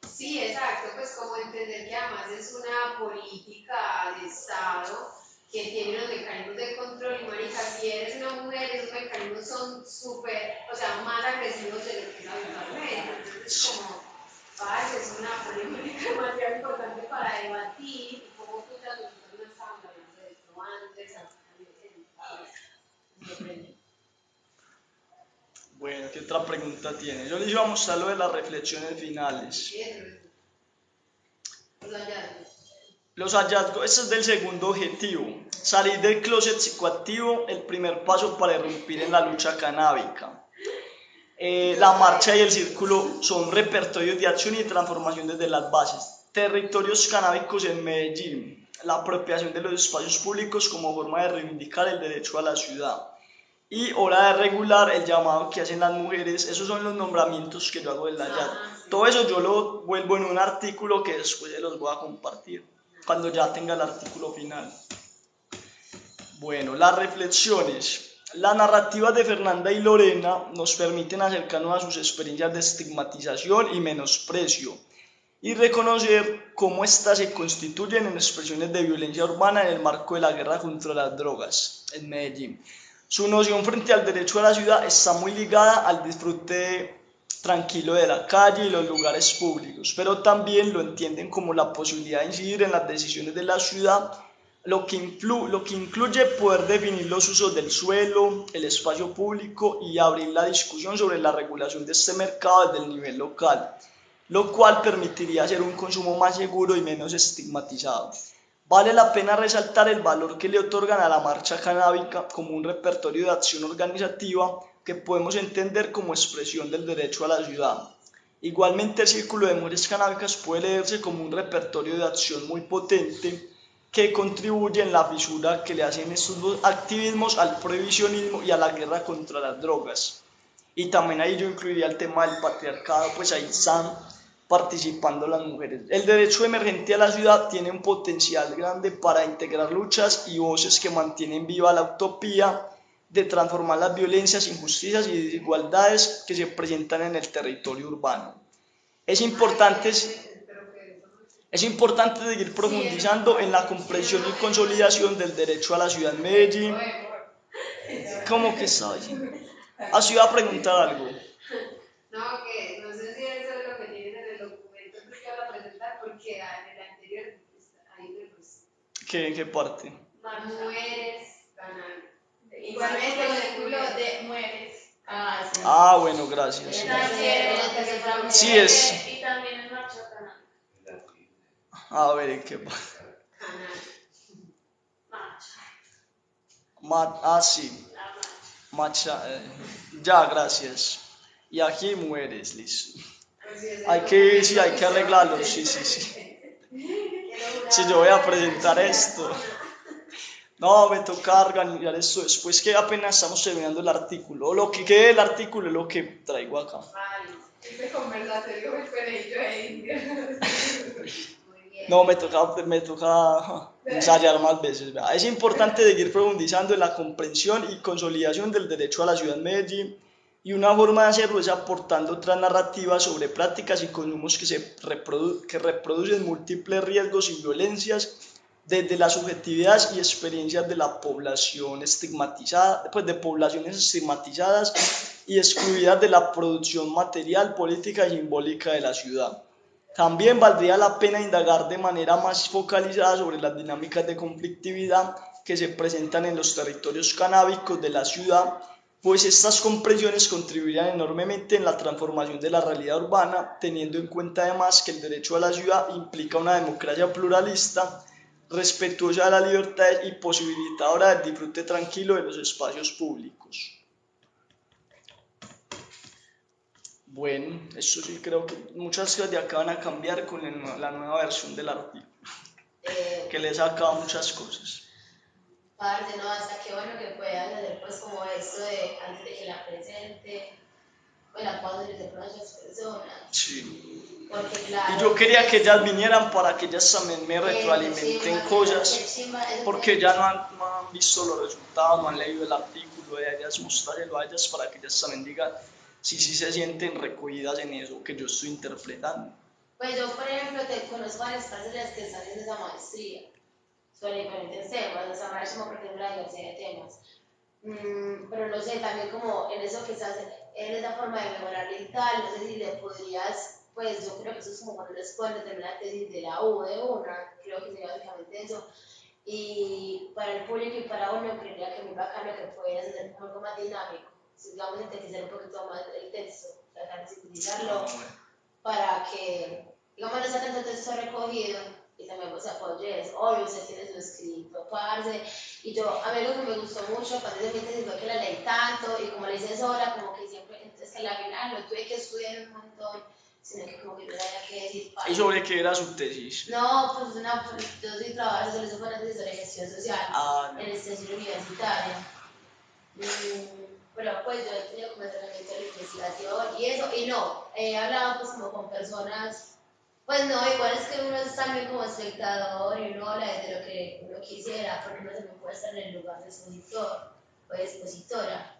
Sí, exacto, pues como entender que además es una política de Estado que tiene los mecanismos de control y marica, si eres una mujer, esos mecanismos son súper, o sea, más agresivos de lo que es habitualmente. Entonces, como, parce, es una política demasiado importante para debatir, como putas nosotros no estábamos hablando de esto antes, Bueno, ¿qué otra pregunta tiene? Yo les iba a mostrar lo de las reflexiones finales. Los hallazgos, este es del segundo objetivo. Salir del closet psicoactivo, el primer paso para irrumpir en la lucha canábica. La marcha y el círculo son repertorios de acción y transformación desde las bases. Territorios canábicos en Medellín. La apropiación de los espacios públicos como forma de reivindicar el derecho a la ciudad. Y hora de regular el llamado que hacen las mujeres. Esos son los nombramientos que yo hago del hallazgo. Todo eso yo lo vuelvo en un artículo que después se los voy a compartir cuando ya tenga el artículo final. Bueno, las reflexiones. La narrativa de Fernanda y Lorena nos permiten acercarnos a sus experiencias de estigmatización y menosprecio y reconocer cómo éstas se constituyen en expresiones de violencia urbana en el marco de la guerra contra las drogas en Medellín. Su noción frente al derecho a la ciudad está muy ligada al disfrute tranquilo de la calle y los lugares públicos, pero también lo entienden como la posibilidad de incidir en las decisiones de la ciudad, lo que incluye poder definir los usos del suelo, el espacio público y abrir la discusión sobre la regulación de este mercado desde el nivel local, lo cual permitiría hacer un consumo más seguro y menos estigmatizado. Vale la pena resaltar el valor que le otorgan a la marcha canábica como un repertorio de acción organizativa que podemos entender como expresión del derecho a la ciudad. Igualmente, el Círculo de Mujeres Canábicas puede leerse como un repertorio de acción muy potente que contribuye en la fisura que le hacen estos dos activismos al prohibicionismo y a la guerra contra las drogas. Y también ahí yo incluiría el tema del patriarcado, pues ahí están participando las mujeres. El derecho emergente a la ciudad tiene un potencial grande para integrar luchas y voces que mantienen viva la utopía de transformar las violencias, injusticias y desigualdades que se presentan en el territorio urbano. Es importante seguir profundizando en la comprensión y consolidación del derecho a la ciudad en Medellín. ¿Cómo que está diciendo? ¿Has ido a preguntar algo? No, que no sé si eso es lo que tienen en el documento que van a presentar, porque en el anterior hay unos. ¿En qué parte? Mujeres, canal. Igualmente el círculo de mujeres. Ah, sí. Ah, bueno, gracias. Sí, es. Y también el macho canal. A ver, ¿en qué parte? Sí. Macha, ya, gracias. Y aquí mujeres, listo. Sí, hay que arreglarlo, sí. Si yo voy a presentar esto. No, me toca organizar esto después que apenas estamos terminando el artículo. O lo que quede del artículo es lo que traigo acá. Este conversatorio me conecto de India. No, me toca ensayar más veces. ¿Verdad? Es importante seguir profundizando en la comprensión y consolidación del derecho a la ciudad de Medellín, y una forma de hacerlo es aportando otras narrativas sobre prácticas y consumos que reproducen múltiples riesgos y violencias desde las subjetividades y experiencias de la población estigmatizada, pues de poblaciones estigmatizadas y excluidas de la producción material, política y simbólica de la ciudad. También valdría la pena indagar de manera más focalizada sobre las dinámicas de conflictividad que se presentan en los territorios canábicos de la ciudad, pues estas comprensiones contribuirían enormemente en la transformación de la realidad urbana, teniendo en cuenta además que el derecho a la ciudad implica una democracia pluralista, respetuosa de la libertad y posibilitadora del disfrute tranquilo de los espacios públicos. Bueno, eso sí creo que muchas cosas de acá van a cambiar con la nueva versión del artículo, que le he sacado muchas cosas. Parte, no, hasta qué bueno que puedan hacer pues como esto de antes de que la presente, pues la puedan utilizar con otras personas. Sí. Porque claro. Y yo quería que ellas vinieran para que ellas también me retroalimenten cosas, porque ya no han visto los resultados, no han leído el artículo de ellas, mostrarlo a ellas para que ellas también digan si se sienten recogidas en eso que yo estoy interpretando. Pues yo, por ejemplo, te conozco varias personas que están haciendo esa maestría sobre diferentes temas, o sea, máximo por ejemplo la diversidad de temas. Pero no sé, también como en eso que estás, en esa forma de mejorar y tal, no sé si le podrías, pues yo creo que eso es como cuando les pueden terminar la tesis de la U, de una, creo que sería básicamente eso. Y para el público y para uno, creería que es muy bacano que puedas hacer como algo más dinámico, si vamos a sintetizar un poquito más el texto, tratar de sintetizarlo para que, digamos, no sea tanto texto recogido y también pues apoyes, obvio, usted tiene su escrito, parce, y yo, a mí lo que me gustó mucho cuando hice mi tesis fue que la leí tanto y como la hice sola, como que siempre, entonces que al final no tuve que estudiar un montón, sino que como que yo sabía qué decir. ¿Y sobre qué era su tesis? No, pues yo soy trabajadora social, eso fue una tesis sobre gestión social en extensión universitaria. Pero pues yo he tenido como entrenamiento de investigación y eso, y no, he hablado pues como con personas, pues no, igual es que uno es también como espectador y uno habla de lo que uno quisiera, porque uno también puede estar en el lugar de expositor, expositora.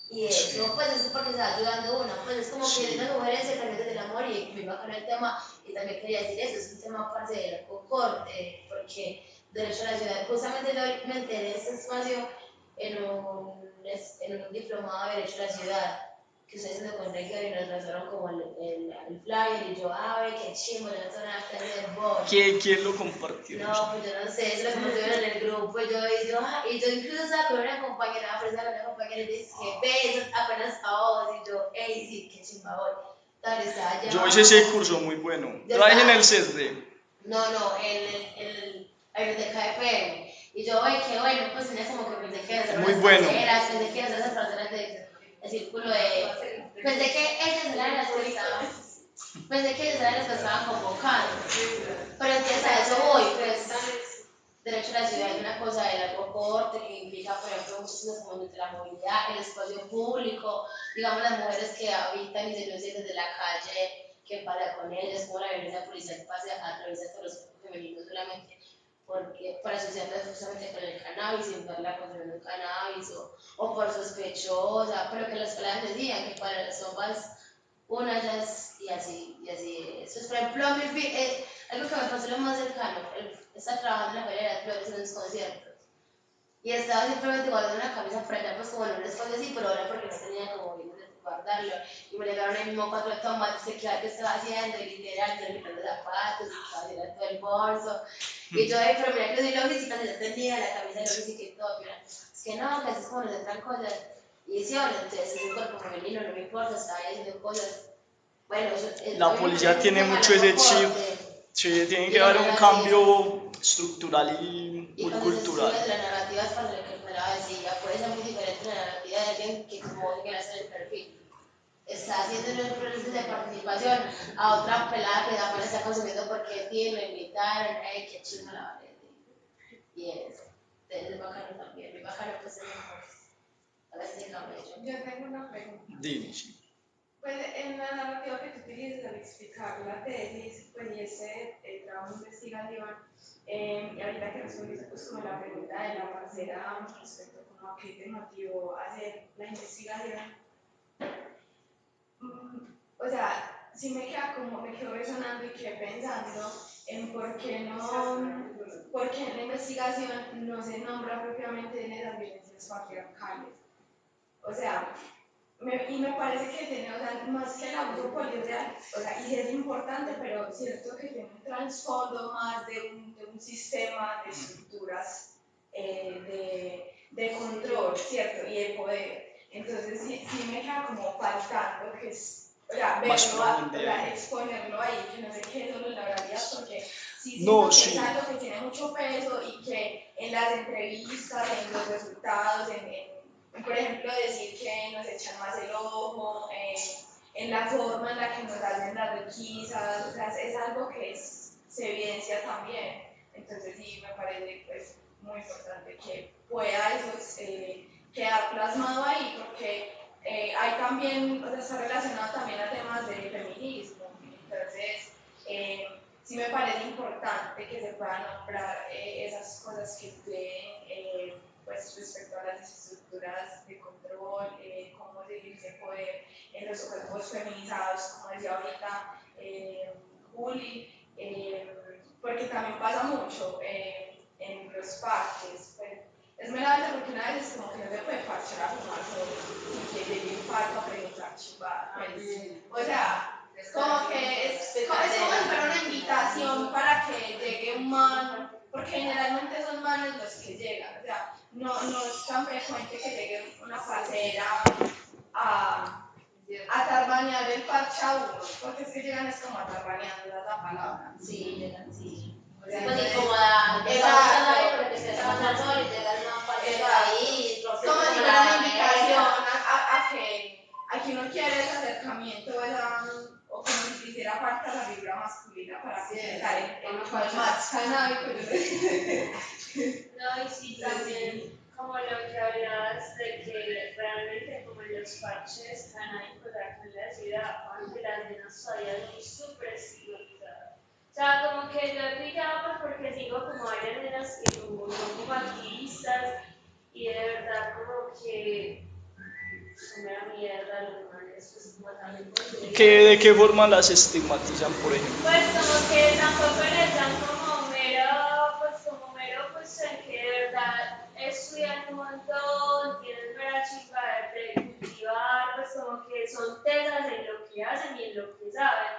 Y eso, pues es porque está ayudando uno, pues es como que las mujeres se cargan del amor y me iba con el tema, y también quería decir eso, es un tema aparte del COCOR, porque Derecho a la Ciudad, justamente yo me enteré de este espacio en un diplomado de Derecho a la Ciudad, que ustedes haciendo con Ricky y nos pasaron como el flyer, y yo, ve qué chimbo, yo no tengo nada que hacer, voy. ¿Quién lo compartió? No, pues yo no sé, eso lo compartieron en el grupo, y yo incluso estaba con una compañera, y dice que ve, eso apenas a vos, y yo, hey, sí, qué chimba voy. Tal, estaba allá. Yo hice ese curso muy bueno. Trabajé en el CESDE. No, en la biblioteca de FM. Y yo, ay, qué bueno, pues tenía como que pensé que hacer muy unas bueno. parceras, pensé que hacer esas parceras de círculo de... Pensé que ellas eran las que estaban... Pensé que ellas eran las que estaban convocando. Pero entonces a eso voy, pues... Derecho a la ciudad es una cosa del largo corte que implica, por ejemplo, muchísimas como de la movilidad, el espacio público, digamos las mujeres que habitan y se lucen desde la calle, que para con ellas, como la violencia policial pasa a través de todos los cuerpos femeninos solamente porque, para asociarlas justamente con el cannabis y ver la consumiendo cannabis o por sospechosa, pero que las palabras decían que para las sopas una ya es, y así es. Pues, por ejemplo, algo que me pasó lo más cercano, estaba trabajando en la Feria de las Flores en los conciertos. Y estaba simplemente guardando una camisa para allá, pues como en un espacio así, pero ahora porque no tenía como bien de guardarlo. Y me llegaron ahí mismo 4 tomates, que claro que estaba haciendo, y literal, yo quitando zapatos, y estaba haciendo todo el bolso. Y yo, pero mira que soy logística, si yo tenía la camisa de logística y todo, mira, es que no, que así es como nos entran cosas. Y sí, ahora, entonces es un cuerpo femenino, no me importa, estaba ahí haciendo cosas. Bueno, eso es, la policía tiene mucho ese chip. Sí, tiene que haber un cambio estructural y muy cultural. Y la narrativa es para lo que Mara decía, puede ser muy diferente la narrativa de alguien que como que hacer el perfil. Está haciendo unos procesos de participación a otra pelada que apenas está consumiendo porque tiene, lo invitaron, qué chingo la vale. Y es bacano también, muy bacano pues es mejor. A ver si cabello. Yo tengo una pregunta. Dime, sí. Pues en la narrativa que tú utilizas al explicar la tesis, pues y ese trabajo de investigación, y ahorita que respondiste pues como la pregunta de la parcera respecto como a qué te motivó a hacer la investigación, o sea, sí me quedo resonando y quedé pensando en por qué en la investigación no se nombra propiamente en esas violencias patriarcales. O sea, y me parece que tiene, o sea, más que el abuso polireal, o sea, y es importante, pero cierto que tiene un trasfondo más de un sistema de estructuras de control, ¿cierto? Y de poder. Entonces, sí me queda como faltando que es, o sea, verlo, o sea, exponerlo ahí, que no sé qué es solo la realidad, porque sí siento que es algo que tiene mucho peso y que en las entrevistas, en los resultados, por ejemplo, decir que nos echan más el ojo, en la forma en la que nos hacen las requisas, o sea, es algo que se evidencia también. Entonces sí, me parece pues, muy importante que pueda eso quedar plasmado ahí, porque hay también, o sea, está relacionado también a temas de feminismo. Entonces, sí me parece importante que se puedan nombrar esas cosas que suceden pues, respecto a las estructuras de control, cómo se ejerce poder en los cuerpos feminizados, como decía ahorita Juli, porque también pasa mucho en los parques. Pues, es meramente porque una vez es como que no se puede parchar a fumar solo y que llegue un parque a preguntar chimba. O sea, como que es como si fuera una invitación para que llegue un man, porque generalmente son manes los que llegan, o sea, no es tan frecuente que llegue una parcera a tarbanear el parche a uno, porque es que llegan es como a tarbaneando, esa es la palabra. Sí, llegan, sí. O sea, pues incómoda, pero que se llama al sol y llegas una parcera ahí, como si fuera una invitación a que uno quiere ese acercamiento, o como si te hiciera falta la figura masculina para completar el match canábico. No, y sí, también como lo que hablabas de que realmente como en los parches canábicos acá en la ciudad, aunque las nenas todavía son súper estigmatizadas. O sea, como que yo he pillado porque sigo como varias nenas que como son como activistas y de verdad como como también consideran. ¿De qué forma las estigmatizan, por ejemplo? Pues como que tampoco les dan como mero, pues en que de verdad estudian un montón, tienen mera chimba de cultivar, pues como que son tesas en lo que hacen y en lo que saben.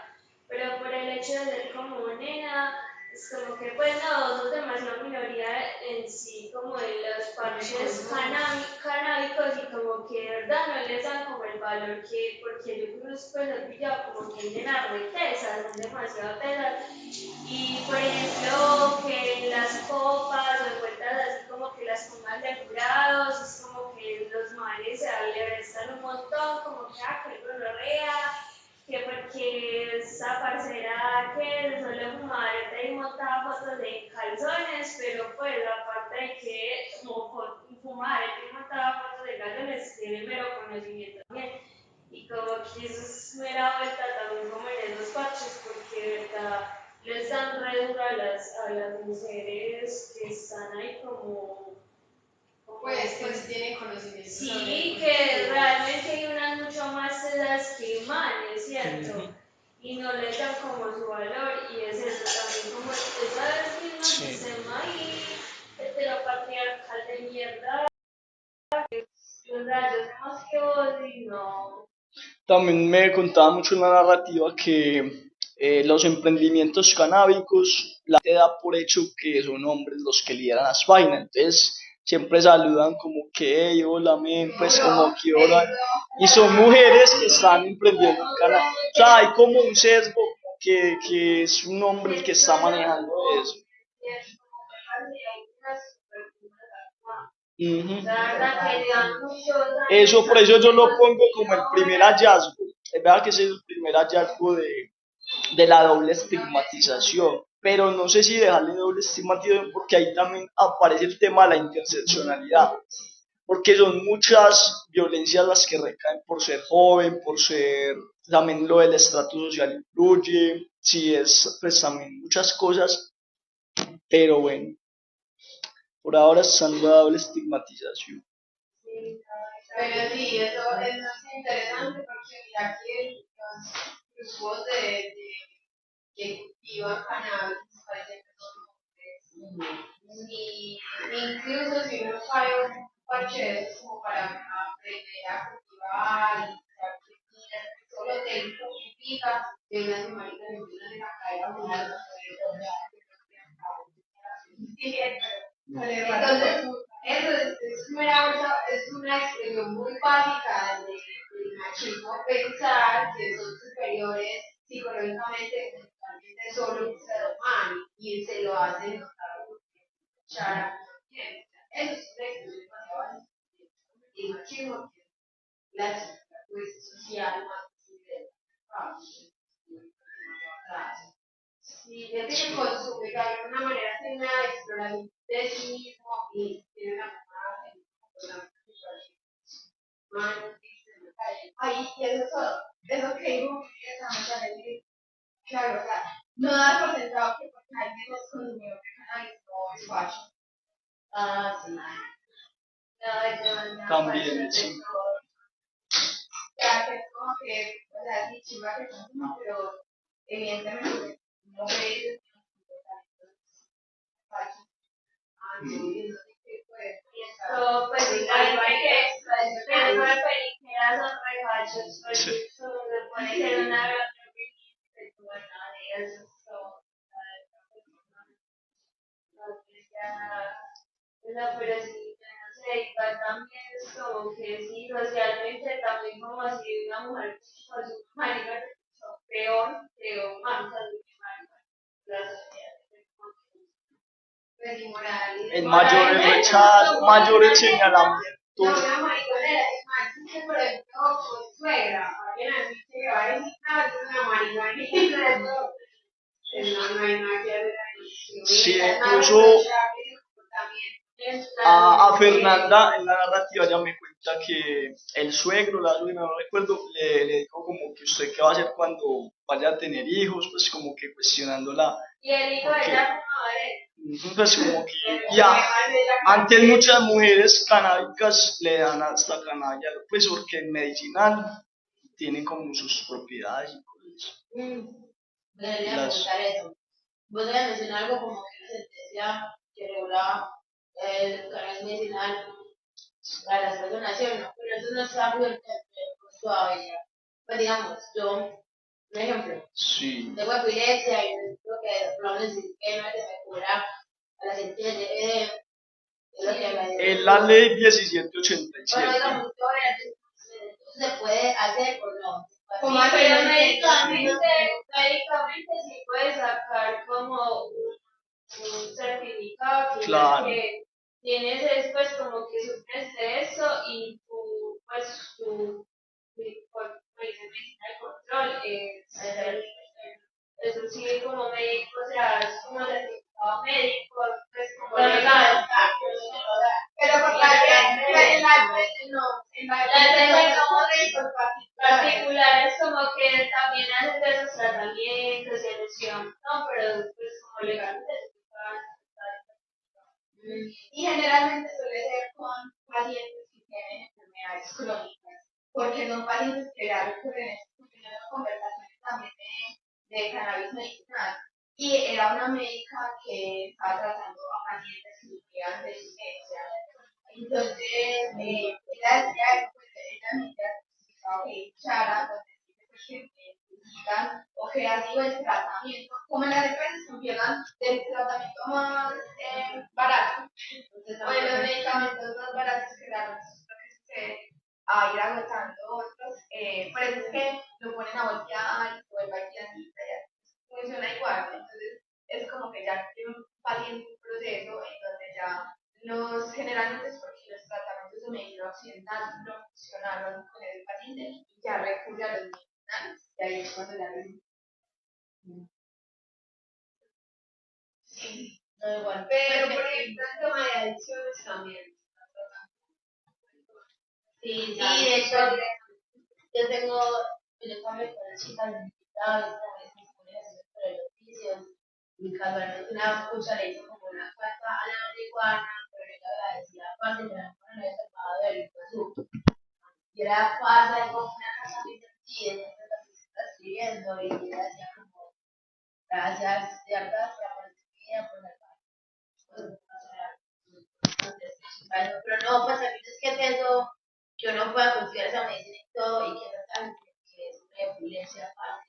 Pero por el hecho de ser como nena, es como que pues no, sos demasiado minoría en sí, como en los parches canábicos y como que de verdad no les dan como el valor que, porque yo creo pues los pillado como que llenar de tesas, son demasiado tesas. Y por ejemplo, que en las copas o en vueltas así como que las pongan de jurados, es como que los males se le restan un montón, como que que gonorrea, que porque esa parcera que solo fumaba y montaba fotos de calzones, pero pues aparte de que como fumar y montaba fotos de calzones, tiene mero conocimiento también. Y como que eso es mera vuelta también como en esos parches, porque de verdad les dan re duro a las mujeres que están ahí como pues sí tienen conocimiento. sí, que realmente hay unas mucho más cedas que manes, ¿cierto? Y no le dan como su valor, y es eso también como ese mismo sistema ahí heteropatriarcal de mierda, los rayos demasiado y no. También me contaba mucho en la narrativa que los emprendimientos canábicos, la gente da por hecho que son hombres los que lideran las vainas, entonces siempre saludan como que, hey, hola, men, pues como que hola, y son mujeres que están emprendiendo en cannabis, o sea, hay como un sesgo que es un hombre el que está manejando eso. Eso, por eso yo lo pongo como el primer hallazgo. Es verdad que ese es el primer hallazgo de la doble estigmatización, pero no sé si dejarle doble estigmatización porque ahí también aparece el tema de la interseccionalidad, porque son muchas violencias las que recaen por ser joven, por ser, también lo del estrato social influye, sí es, pues también muchas cosas, pero bueno, por ahora están la doble estigmatización. Pero sí, eso es interesante porque mira que los grupos que cultivan cannabis parecen que son hombres. Y incluso si uno cae un parche de esos como para aprender a cultivar y saber que solo te justifica de una semanita que empiezan a caer a volar. Entonces, eso es una expresión muy básica del machismo, pensar que son superiores psicológicamente, mentalmente, solo un ser humano y se lo hacen notar Chara. Eso es una expresión demasiado básica del machismo, que es la pues, social más visible. Sí, ya tiene consumo y de alguna manera tiene una exploración de sí mismo y tiene una forma de ay, y eso es todo. Eso que digo, esa mucha gente, claro, o sea, no da por sentado que porque alguien es consumidor de cannabis no es facho. Ah, sí. No, También, sí. O sea, que es como que, o sea, sí, chiva que consuma, pero evidentemente no ve esto, pues, igual que eso de periqueras son regachos, porque se supone que es una gran de eso, no, pero sí, no sé, igual también es como que sí, socialmente también como si una mujer con su marido es peor que un man con su marido. La sociedad es pues inmoral. El mayor el rechazo, mayor el señalamiento. No, una mariconera, es más, es que por ejemplo, con suegra, alguien así que va a decir, no, es una mariconera, no hay nada que hacer ahí. Sí, incluso a Fernanda en la narrativa ya me cuenta que el suegro, la suegra, no recuerdo, le dijo como que usted qué va a hacer cuando vaya a tener hijos, pues como que cuestionándola. Y el hijo de ella fue pues como que ya, antes muchas mujeres canábicas le dan hasta canalla, pues porque es medicinal, tienen como sus propiedades y cosas. Me debería preguntar eso. Vos habías mencionado algo como que una sentencia que regulaba el cannabis medicinal para las personas, ¿sí o no? Pero eso no es algo todavía. Pues digamos, yo, un ejemplo, Sí. tengo epilepsia y necesito que por lo menos que no se me cura a la sentencia de CBD. Es lo que me Es la ley 1787. bueno, digamos, se puede hacer o no. Como pero médicamente sí puedes sacar como un certificado que Claro. que tienes después como que sufres de eso y tu pues tu medicina de control eso sí como médico, o sea, es como certificado médico, pues como legal. Pero porque en la empresa como médicos Particulares como que también hacen de esos tratamientos y elección, no, pero pues como legalmente se puede y generalmente suele ser con pacientes que tienen enfermedades crónicas, porque son pacientes que ya recurren a conversaciones también de cannabis medicinal. Y era una médica que estaba tratando a pacientes que sufrían de dismesia. Entonces, ella decía, pues, ella me decía que echara, donde dice pues, que necesitan o que ha sido el tratamiento, como en las empresas funcionan del tratamiento más barato, o de los medicamentos más baratos que dan lo que sucede a ir agotando otros, por eso es que lo ponen a voltear y se vuelve a tiendita, ya funciona igual, entonces es como que ya tiene un paciente un proceso en donde ya generalmente es porque los tratamientos de medicina occidental no funcionaron con el paciente y ya recurre a los medicinales, y ahí es cuando la ven. Sí, no igual. Pero por ejemplo, el tema de adicciones también. Sí, de hecho, yo tengo, yo cambio con las chicas de invitados, por el oficio, y casualmente una cucha le hizo como una carta a la marihuana, pero ella agradecía aparte que la marihuana no había salvado del azúcar. Y era pasa y como una casa muy sencilla, entonces la que se está escribiendo, y ella decía como, gracias, ciertas, por mi vida, por la pero no, pues a mí es que pienso que uno pueda confiar esa medicina y todo, y que no tan que es una violencia aparte.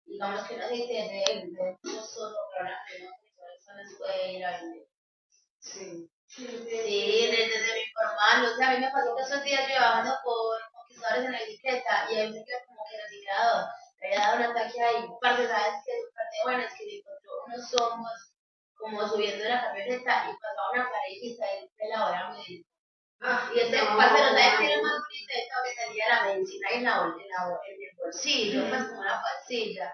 Digamos que no se entiende no solo programas, ¿no? Que son en la escuela. Sí. Sí, desde mi informal, o sea, a mí me pasó que esos días yo iba bajando por conquistadores en la bicicleta y a mí me quedó como que reciclador. Me había dado un ataque ahí, parte, ¿sabes? Que es parte buena, es que le encontró unos hongos como subiendo la camioneta y pasaba una parejita de la hora me dijo. Y ese parte no sabes que era más bonito de todo que tenía la medicina en el bolsillo, pues como una pasilla.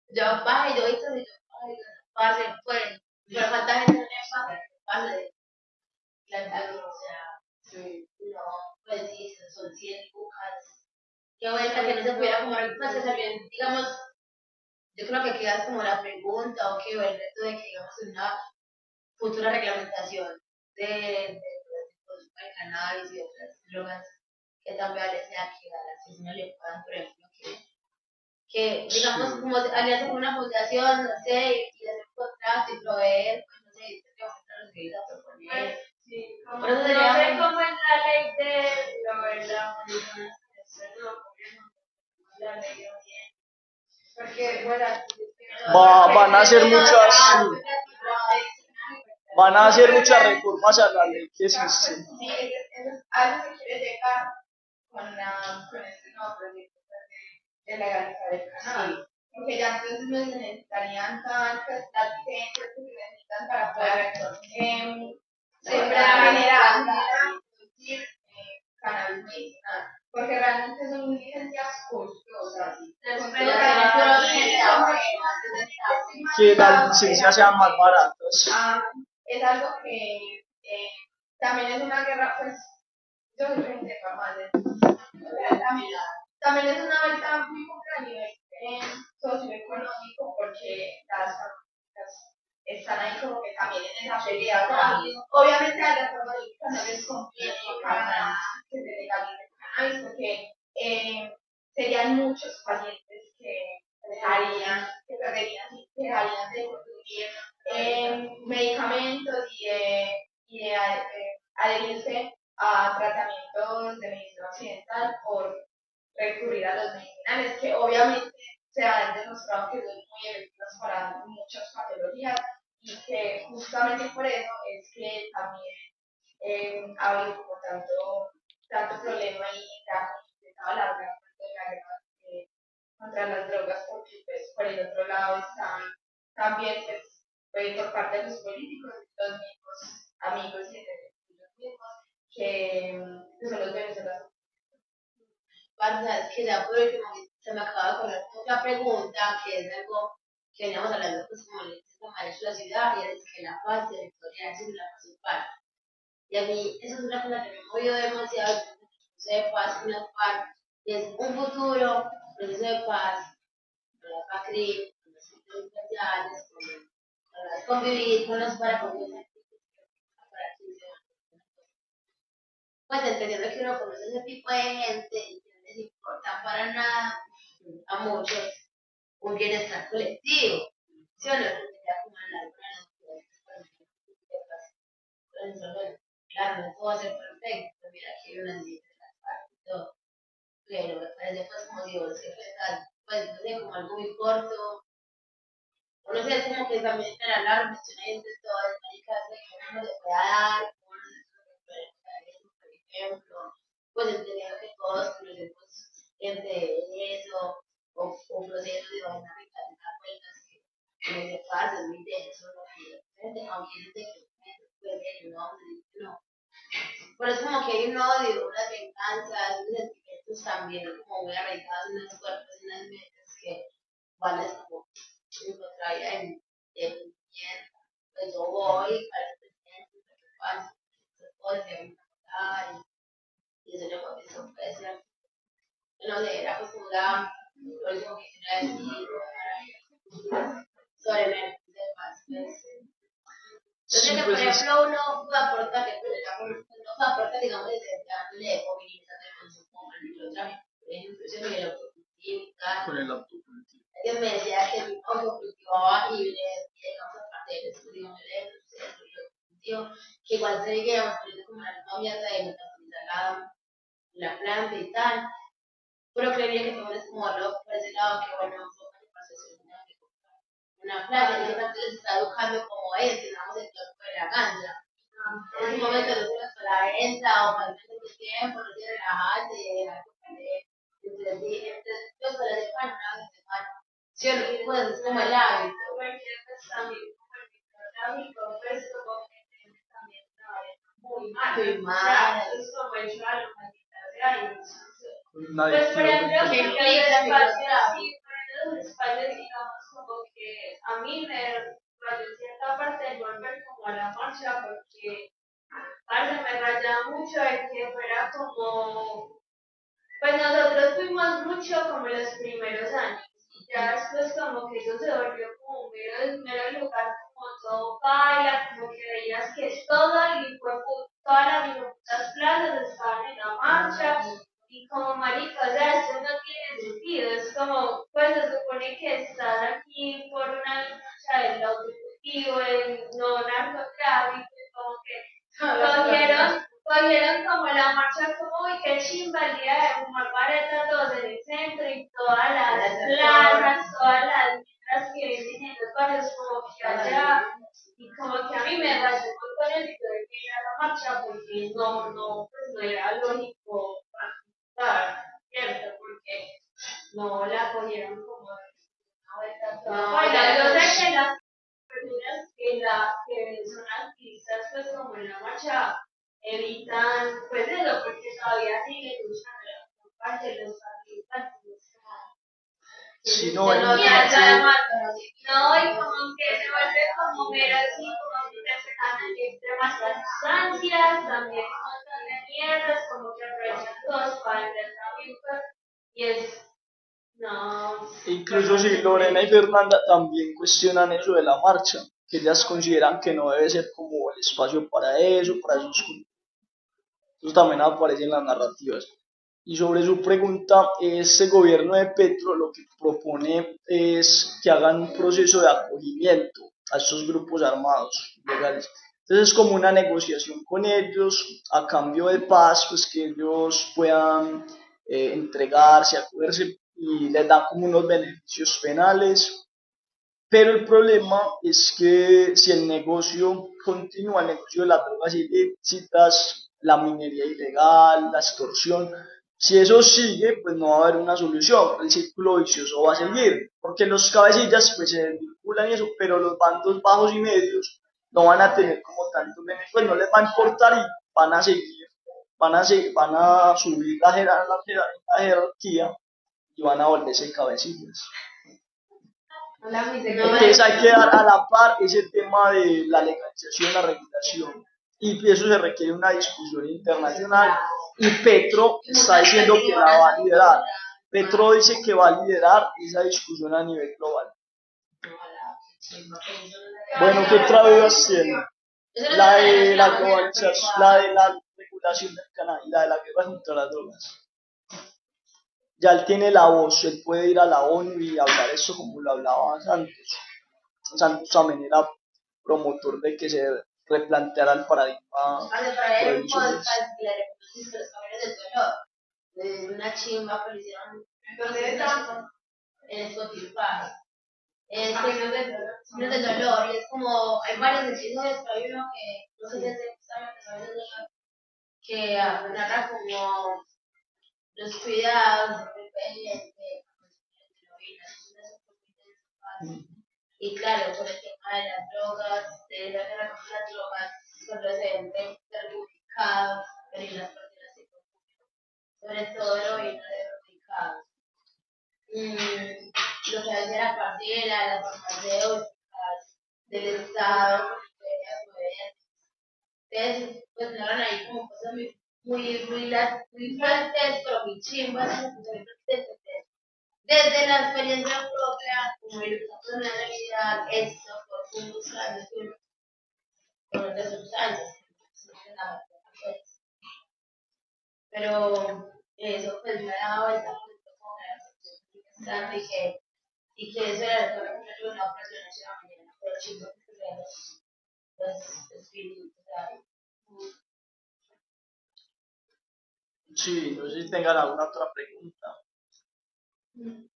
Yo bajé, yo hice, y yo, ay, parce, pues, pero cuánta gente no le pasa, parce, o sea, sí. No, pues sí, son 100 lucas. Qué vuelta que no se pudiera como pues que también, digamos, yo creo que queda como la pregunta o que el reto de que digamos en una futura reglamentación de el cannabis y otras drogas que también sea que a las personas le puedan, por ejemplo, que digamos como aliarse con una fundación, no sé, y hacer un contrato y proveer, pues no sé, tendríamos que los que a proponer. Sí, como, Por eso no sería sé cómo es la ley de la marihuana, la ley de bien. Porque, bueno, Van a hacer muchas reformas a la ley que existe. Sí, a eso se quiere llegar con este nuevo proyecto de legalizar el cannabis. Porque ya entonces no se necesitarían tantas las licencias que se necesitan para poder sembrar, generar, producir cannabis medicinal. Porque realmente son licencias costosas. Que las licencias sean más baratas. Es algo que también es una guerra, pues yo soy gente de farmacia, también es una vuelta muy compleja a nivel socioeconómico porque las farmacéuticas están ahí como que también en esa pelea. O sea, obviamente a las farmacéuticas no les conviene para nada que se legalice el cannabis porque serían muchos pacientes que dejarían de consumir medicamentos y de adherirse a tratamientos de medicina occidental por recurrir a los medicinales, que obviamente se han demostrado que son muy efectivos para muchas patologías y que justamente por eso es que también ha habido como tanto problema y se ha completado la guerra contra las drogas, porque pues por el otro lado están también pues, por parte de los políticos, los mismos amigos y los mismos que son los venezolanos. Parce, es que ya por último se me acaba de ocurrir otra pregunta que es algo que veníamos hablando pues como el tema de la ciudad y es que la paz territorial es la paz urbana. Y a mí eso es una cosa que me ha movido demasiado, el proceso de paz, una paz, y es un futuro, proceso de paz, con la PACRI, con los centros especiales, con las convivir, con los para poder pues entendiendo que uno conoce ese tipo de gente y que no les importa para nada a muchos un bienestar colectivo. ¿Sí o no? Sería como hablar con claro, no todo va a ser perfecto, mira que hay una ley de las partes y todo, pero me parece pues como si vos que pensás, pues no sé, como algo muy corto, o no sé, es como que también te la larga, mencioné de todas las maricas de cómo uno le puede dar, cómo uno se puede dar, por ejemplo, pues entendiendo que todos conocemos gente de eso, o procesos de dinámica de dar vueltas que me separan es muy denso, ¿no? Aunque no te puede ver, no, no. Pero es como que hay un odio, unas venganzas, unos sentimientos también como muy arraigados en los cuerpos y en las mentes que van a como encontrar en mierda. Pues yo voy para el presidente, lo que pasa, se puede ser una y eso yo creo que eso puede ser. No sé, era pues como lo último que quería decir sobre el de paz. Entonces, que por ejemplo uno puede aportar, que uno puede aportar, digamos, desde dándole movilizando el consumo, por ejemplo, eso de autocultivo y tal. Con el autocultivo. Alguien me decía que mi autocultivaba y digamos, aparte del estudio, el autocultivo, que igual se veía poniendo como la misma mierda de metabolizar la planta y tal. Pero creería que también es como algo por ese lado que, bueno, una playa y que tanto les está educando como es, digamos, el cuerpo de la ganja. En ese momento no tienes para la venta o para el tiempo, no tienes relajarte y dejar entonces, pues para la semana, una vez a semana. Sí, o no, pues es como el hábito. También como el microtráfico, pues como que también muy mal. Muy O mal. sea, eso es como el chavo, maldita sea. Pues Por ejemplo, que que los espacios, digamos, como que a mí me rayó cierta parte de volver como a la marcha, porque parece me rayaba mucho de que fuera como, pues nosotros fuimos mucho como los primeros años, y ya después como que eso se volvió como un mero lugar como todo baila, como que veías que es todo, y todas las plazas estaban en la marcha. Y como marica, o sea, esto no tiene sentido, es como, pues se supone que estás aquí por una lucha del autocultivo, el no narcotráfico, y como que cogieron como la marcha como, uy, qué chimba el día de fumar vareta todos en el centro y todas las plazas, todas las letras que dicen en los barrios como que allá, y como que a mí me rayó con el hecho de que era la marcha, porque pues no era lógico. ¿Cierto? Porque no la cogieron como una vuelta toda. Bueno, yo sé que las personas que son activistas, pues como en la marcha, evitan, pues eso, porque todavía siguen luchando por parte de los activistas. Si No, no, y como que se vuelve como mero así, como que interpretan extremas circunstancias, también un montón de mierdas, como que aprovechan todos para vender también, y es, no. incluso si Lorena y Fernanda también cuestionan eso de la marcha, que ellas consideran que no debe ser como el espacio para eso, para esos cultos. Eso también aparece en las narrativas. Y sobre su pregunta, este gobierno de Petro lo que propone es que hagan un proceso de acogimiento a estos grupos armados legales. Entonces es como una negociación con ellos a cambio de paz, pues que ellos puedan entregarse, acogerse y les dan como unos beneficios penales. Pero el problema es que si el negocio continúa, el negocio de las drogas ilícitas, la minería ilegal, la extorsión, si eso sigue, pues no va a haber una solución, el círculo vicioso va a seguir, porque los cabecillas pues se vinculan y eso, pero los bandos bajos y medios no van a tener como tantos beneficios, pues no les va a importar y van a seguir, van a subir la jerarquía y van a volverse cabecillas. Hola, mi Entonces hay que dar a la par ese tema de la legalización, la regulación. Y eso se requiere una discusión internacional. Y Petro está diciendo que la va a liderar. Petro dice que va a liderar esa discusión a nivel global. Bueno, ¿qué otra duda tiene? La de la globalización, la de la regulación del canal y la de la guerra contra las drogas. Ya él tiene la voz, él puede ir a la ONU y hablar eso como lo hablaba Santos. Santos también era promotor de que se replanteara el paradigma prohibicionista. De una chimba que le hicieron en Spotify. Es signos de dolor y es como, hay varios episodios, pero hay uno que no sé si es exactamente que narra como los cuidados de y claro, por el tema de las drogas, de la guerra contra las drogas, cuando se ven perjudicados, pero las personas se confunden, sobre todo heroína de perjudicados. Lo que hace la parcela, las farmacéuticas, del Estado, entonces, pues narran ahí como cosas muy fuertes, pero muy chimbas, desde la experiencia propia, como el caso de la realidad, esto por unos años con otras sustancias, pero eso pues me ha dado vuelta como la y que eso era lo que me ayudó a operación nacional mañana, pero chicos que sean los espíritus, Sí, no sé si tengan alguna otra pregunta. No,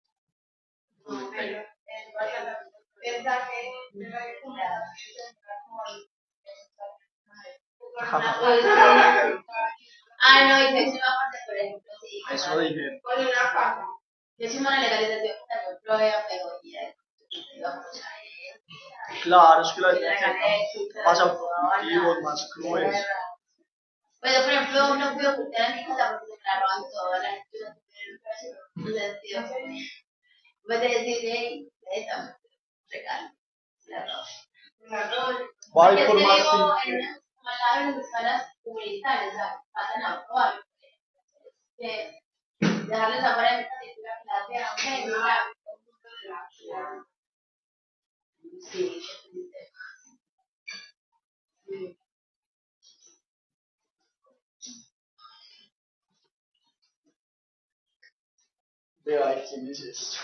pero es verdad que me parece como no, y que encima aparte, por ejemplo, sí. Eso dije. con una casa. Yo soy una legalización que también provea, pero digamos, Claro, es que la idea es más autocultivos, más crueles. Pero, por ejemplo, no puedo ocultar a mi casa porque se me la roban toda la gente. No sé, sentido. Pues de decirle, esta, regalo, la roban. Va a Porque es que informar digo, en las escalas comunitarias, o sea, pasan a robar. Que dejarles afuera de mi casa y la clase, sí, sí. Vea, ¿quién es esto?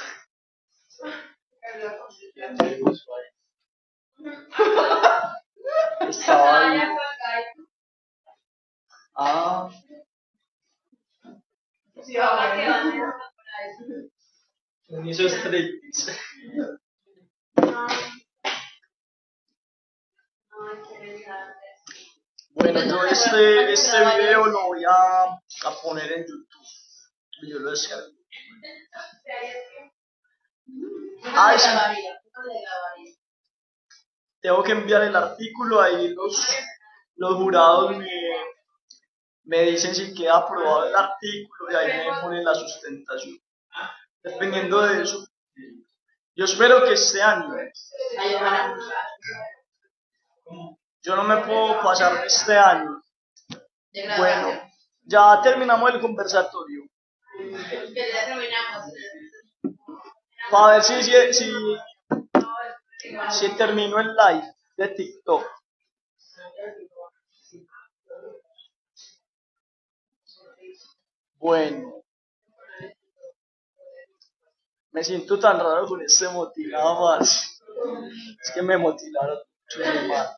Estaba ahí. Ah, Sí, ahora que van a un hizo striptease. Bueno, yo este video lo voy a poner en YouTube. Yo lo descargo. Ah, sí. Tengo que enviar el artículo, ahí los jurados me dicen si queda aprobado el artículo y ahí me ponen la sustentación. Dependiendo de eso, yo espero que este año. Yo no me puedo pasar de este año. Bueno, ya terminamos el conversatorio. Para ver si termino el live de TikTok. Bueno, me siento tan raro con este motil, nada más. Es que me motilaron mucho, mi hermano.